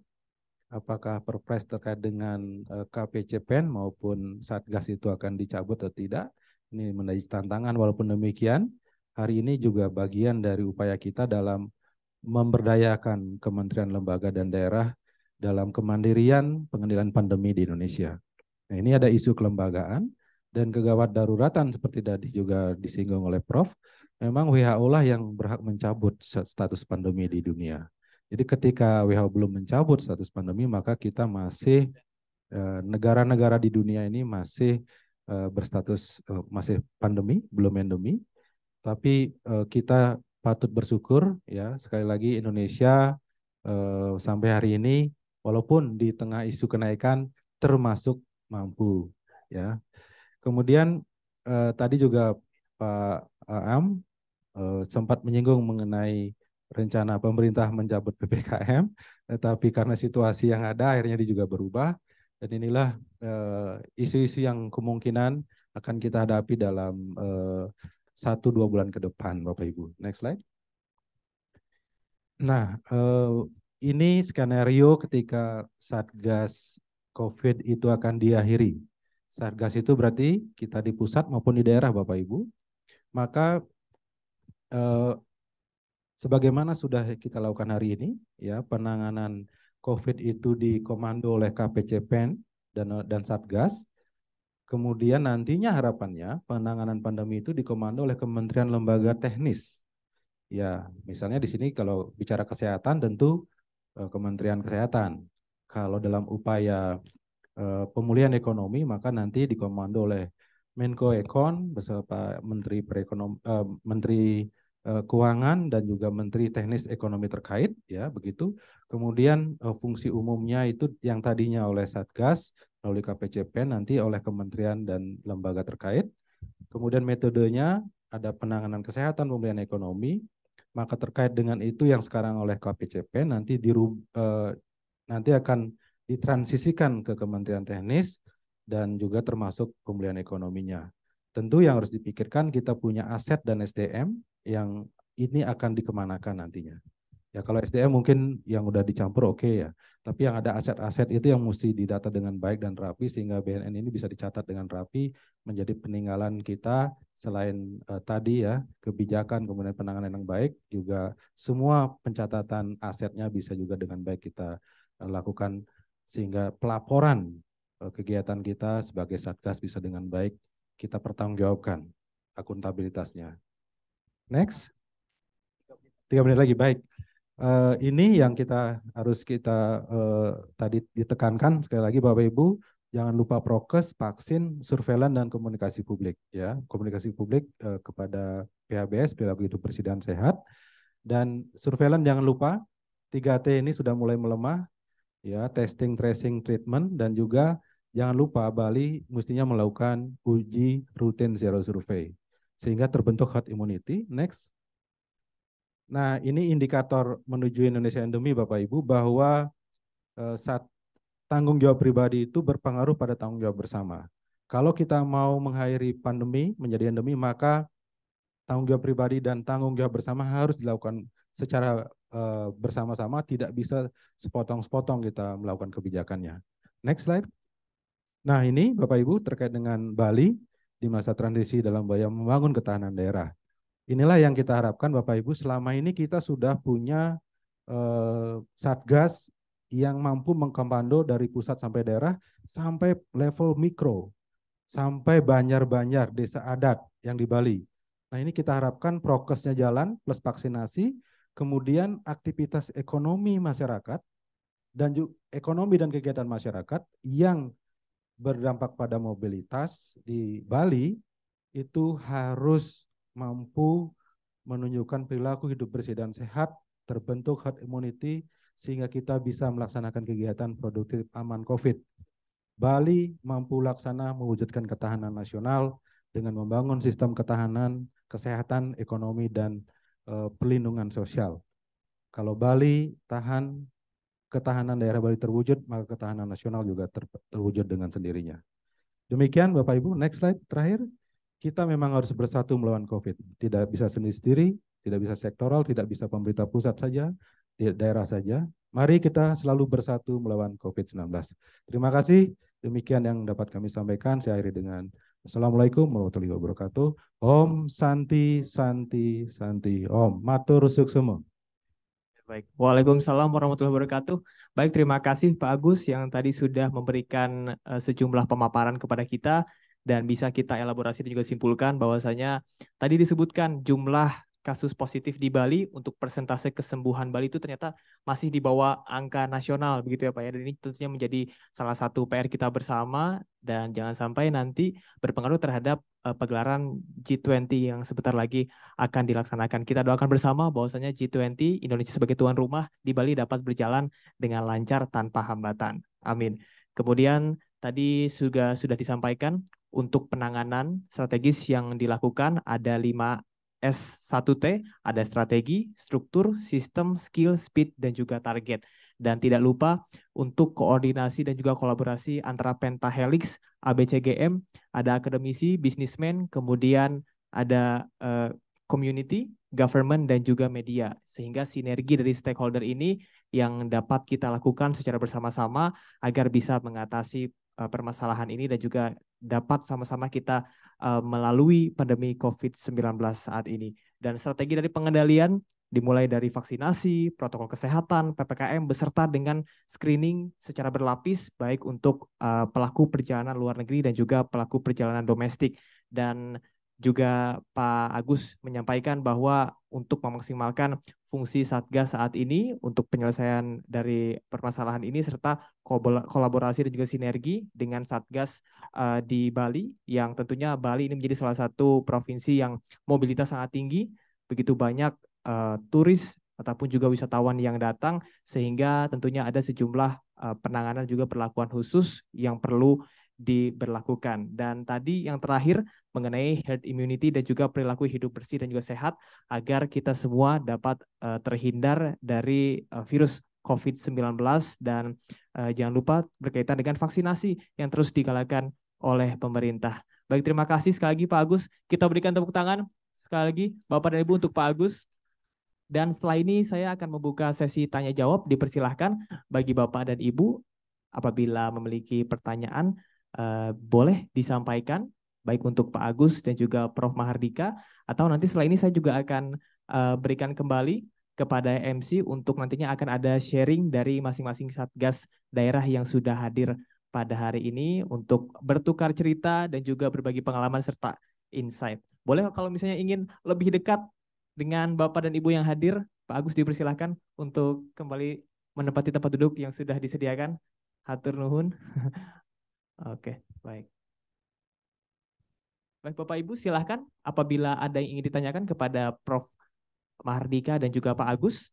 Apakah Perpres terkait dengan KPCPEN maupun Satgas itu akan dicabut atau tidak? Ini menjadi tantangan. Walaupun demikian, hari ini juga bagian dari upaya kita dalam memberdayakan kementerian, lembaga, dan daerah dalam kemandirian pengendalian pandemi di Indonesia. Nah, ini ada isu kelembagaan dan kegawat daruratan seperti tadi juga disinggung oleh Prof. Memang WHO lah yang berhak mencabut status pandemi di dunia. Jadi ketika WHO belum mencabut status pandemi, maka kita masih negara-negara di dunia ini masih berstatus masih pandemi, belum endemi. Tapi kita patut bersyukur ya, sekali lagi Indonesia sampai hari ini walaupun di tengah isu kenaikan termasuk mampu ya. Kemudian tadi juga Pak Aam sempat menyinggung mengenai rencana pemerintah mencabut PPKM, tetapi karena situasi yang ada akhirnya dia juga berubah, dan inilah isu-isu yang kemungkinan akan kita hadapi dalam 1-2 bulan ke depan, Bapak Ibu. Next slide. Nah, ini skenario ketika Satgas COVID itu akan diakhiri. Satgas itu berarti kita di pusat maupun di daerah, Bapak Ibu. Maka sebagaimana sudah kita lakukan hari ini, ya, penanganan COVID itu dikomando oleh KPCPEN dan Satgas. Kemudian nantinya harapannya penanganan pandemi itu dikomando oleh kementerian lembaga teknis. Ya, misalnya di sini kalau bicara kesehatan tentu Kementerian Kesehatan. Kalau dalam upaya pemulihan ekonomi maka nanti dikomando oleh Menko Ekon beserta Menteri Keuangan dan juga Menteri Teknis Ekonomi terkait, ya begitu. Kemudian fungsi umumnya itu yang tadinya oleh Satgas melalui KPCPEN nanti oleh kementerian dan lembaga terkait. Kemudian metodenya ada penanganan kesehatan, pemulihan ekonomi. Maka terkait dengan itu yang sekarang oleh KPCPEN nanti akan ditransisikan ke Kementerian Teknis dan juga termasuk pemulihan ekonominya. Tentu yang harus dipikirkan kita punya aset dan SDM yang ini akan dikemanakan nantinya. Ya kalau SDM mungkin yang udah dicampur oke ya. Tapi yang ada aset-aset itu yang mesti didata dengan baik dan rapi sehingga BNN ini bisa dicatat dengan rapi menjadi peninggalan kita selain tadi ya kebijakan kemudian penanganan yang baik juga semua pencatatan asetnya bisa juga dengan baik kita lakukan sehingga pelaporan kegiatan kita sebagai Satgas bisa dengan baik kita pertanggungjawabkan akuntabilitasnya. Next. 3 menit lagi, baik. Ini yang harus kita tadi ditekankan sekali lagi Bapak Ibu, jangan lupa prokes, vaksin, surveillance dan komunikasi publik ya. Komunikasi publik kepada PHBS, perilaku hidup bersih dan sehat. Dan surveillance jangan lupa 3T ini sudah mulai melemah ya, testing, tracing, treatment dan juga jangan lupa Bali mestinya melakukan uji rutin zero survey sehingga terbentuk herd immunity. Next. Nah, ini indikator menuju Indonesia endemi Bapak Ibu bahwa saat tanggung jawab pribadi itu berpengaruh pada tanggung jawab bersama. Kalau kita mau mengakhiri pandemi menjadi endemi, maka tanggung jawab pribadi dan tanggung jawab bersama harus dilakukan secara bersama-sama, tidak bisa sepotong-sepotong kita melakukan kebijakannya. Next slide. Nah, ini Bapak Ibu terkait dengan Bali di masa transisi dalam upaya membangun ketahanan daerah. Inilah yang kita harapkan Bapak Ibu, selama ini kita sudah punya Satgas yang mampu mengkomando dari pusat sampai daerah sampai level mikro, sampai banjar-banjar desa adat yang di Bali. Nah ini kita harapkan prokesnya jalan plus vaksinasi, kemudian aktivitas ekonomi masyarakat dan juga ekonomi dan kegiatan masyarakat yang berdampak pada mobilitas di Bali itu harus mampu menunjukkan perilaku hidup bersih dan sehat, terbentuk herd immunity, sehingga kita bisa melaksanakan kegiatan produktif aman COVID. Bali mampu laksana mewujudkan ketahanan nasional dengan membangun sistem ketahanan, kesehatan, ekonomi, dan perlindungan sosial. Kalau Bali tahan, ketahanan daerah Bali terwujud, maka ketahanan nasional juga terwujud dengan sendirinya. Demikian Bapak Ibu, next slide terakhir. Kita memang harus bersatu melawan COVID. Tidak bisa sendiri-sendiri, tidak bisa sektoral, tidak bisa pemerintah pusat saja, daerah saja. Mari kita selalu bersatu melawan COVID-19. Terima kasih. Demikian yang dapat kami sampaikan. Saya akhiri dengan Assalamualaikum warahmatullahi wabarakatuh. Om Santi Santi Santi Om. Matur suksema. Baik, Waalaikumsalam warahmatullahi wabarakatuh. Baik, terima kasih Pak Agus yang tadi sudah memberikan sejumlah pemaparan kepada kita dan bisa kita elaborasi dan juga simpulkan bahwasanya tadi disebutkan jumlah kasus positif di Bali untuk persentase kesembuhan Bali itu ternyata masih di bawah angka nasional begitu ya Pak ya. Dan ini tentunya menjadi salah satu PR kita bersama dan jangan sampai nanti berpengaruh terhadap pegelaran G20 yang sebentar lagi akan dilaksanakan. Kita doakan bersama bahwasanya G20 Indonesia sebagai tuan rumah di Bali dapat berjalan dengan lancar tanpa hambatan. Amin. Kemudian tadi sudah disampaikan untuk penanganan strategis yang dilakukan ada 5S1T, ada strategi, struktur, sistem, skill, speed, dan juga target. Dan tidak lupa untuk koordinasi dan juga kolaborasi antara Pentahelix, ABCGM, ada akademisi, bisnismen, kemudian ada community, government, dan juga media. Sehingga sinergi dari stakeholder ini yang dapat kita lakukan secara bersama-sama agar bisa mengatasi permasalahan ini dan juga dapat sama-sama kita melalui pandemi COVID-19 saat ini. Dan strategi dari pengendalian dimulai dari vaksinasi, protokol kesehatan, PPKM, beserta dengan screening secara berlapis, baik untuk pelaku perjalanan luar negeri dan juga pelaku perjalanan domestik. Dan juga Pak Agus menyampaikan bahwa untuk memaksimalkan fungsi Satgas saat ini untuk penyelesaian dari permasalahan ini serta kolaborasi dan juga sinergi dengan Satgas di Bali yang tentunya Bali ini menjadi salah satu provinsi yang mobilitas sangat tinggi, begitu banyak turis ataupun juga wisatawan yang datang sehingga tentunya ada sejumlah penanganan juga perlakuan khusus yang perlu diberlakukan. Dan tadi yang terakhir mengenai herd immunity dan juga perilaku hidup bersih dan juga sehat agar kita semua dapat terhindar dari virus COVID-19 dan jangan lupa berkaitan dengan vaksinasi yang terus digalakan oleh pemerintah. Baik, terima kasih sekali lagi Pak Agus. Kita berikan tepuk tangan sekali lagi Bapak dan Ibu untuk Pak Agus. Dan setelah ini saya akan membuka sesi tanya jawab. Dipersilahkan bagi Bapak dan Ibu apabila memiliki pertanyaan boleh disampaikan baik untuk Pak Agus dan juga Prof. Mahardika, atau nanti setelah ini saya juga akan berikan kembali kepada MC untuk nantinya akan ada sharing dari masing-masing Satgas daerah yang sudah hadir pada hari ini untuk bertukar cerita dan juga berbagi pengalaman serta insight. Boleh kalau misalnya ingin lebih dekat dengan Bapak dan Ibu yang hadir, Pak Agus dipersilahkan untuk kembali menempati tempat duduk yang sudah disediakan. Hatur nuhun. Oke, baik. Baik Bapak Ibu, silahkan apabila ada yang ingin ditanyakan kepada Prof. Mahardika dan juga Pak Agus.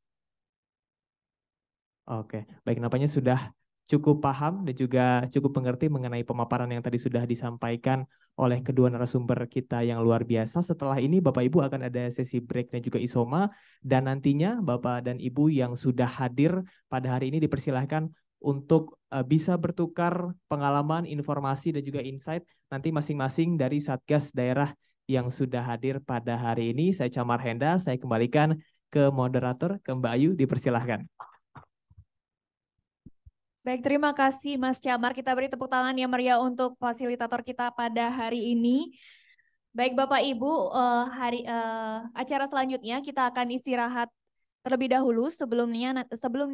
Oke, baik, nampaknya sudah cukup paham dan juga cukup mengerti mengenai pemaparan yang tadi sudah disampaikan oleh kedua narasumber kita yang luar biasa. Setelah ini Bapak Ibu akan ada sesi break dan juga isoma, dan nantinya Bapak dan Ibu yang sudah hadir pada hari ini dipersilahkan untuk bisa bertukar pengalaman, informasi dan juga insight nanti masing-masing dari Satgas daerah yang sudah hadir pada hari ini. Saya Camar Henda, saya kembalikan ke moderator, ke Mbak Ayu, dipersilahkan. Baik, terima kasih Mas Camar. Kita beri tepuk tangan yang meriah untuk fasilitator kita pada hari ini. Baik Bapak Ibu, acara selanjutnya kita akan istirahat terlebih dahulu sebelum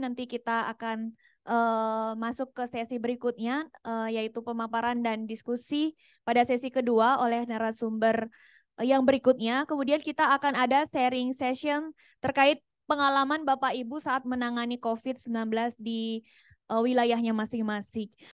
nanti kita akan masuk ke sesi berikutnya, yaitu pemaparan dan diskusi pada sesi kedua oleh narasumber yang berikutnya. Kemudian kita akan ada sharing session terkait pengalaman Bapak Ibu saat menangani COVID-19 di wilayahnya masing-masing.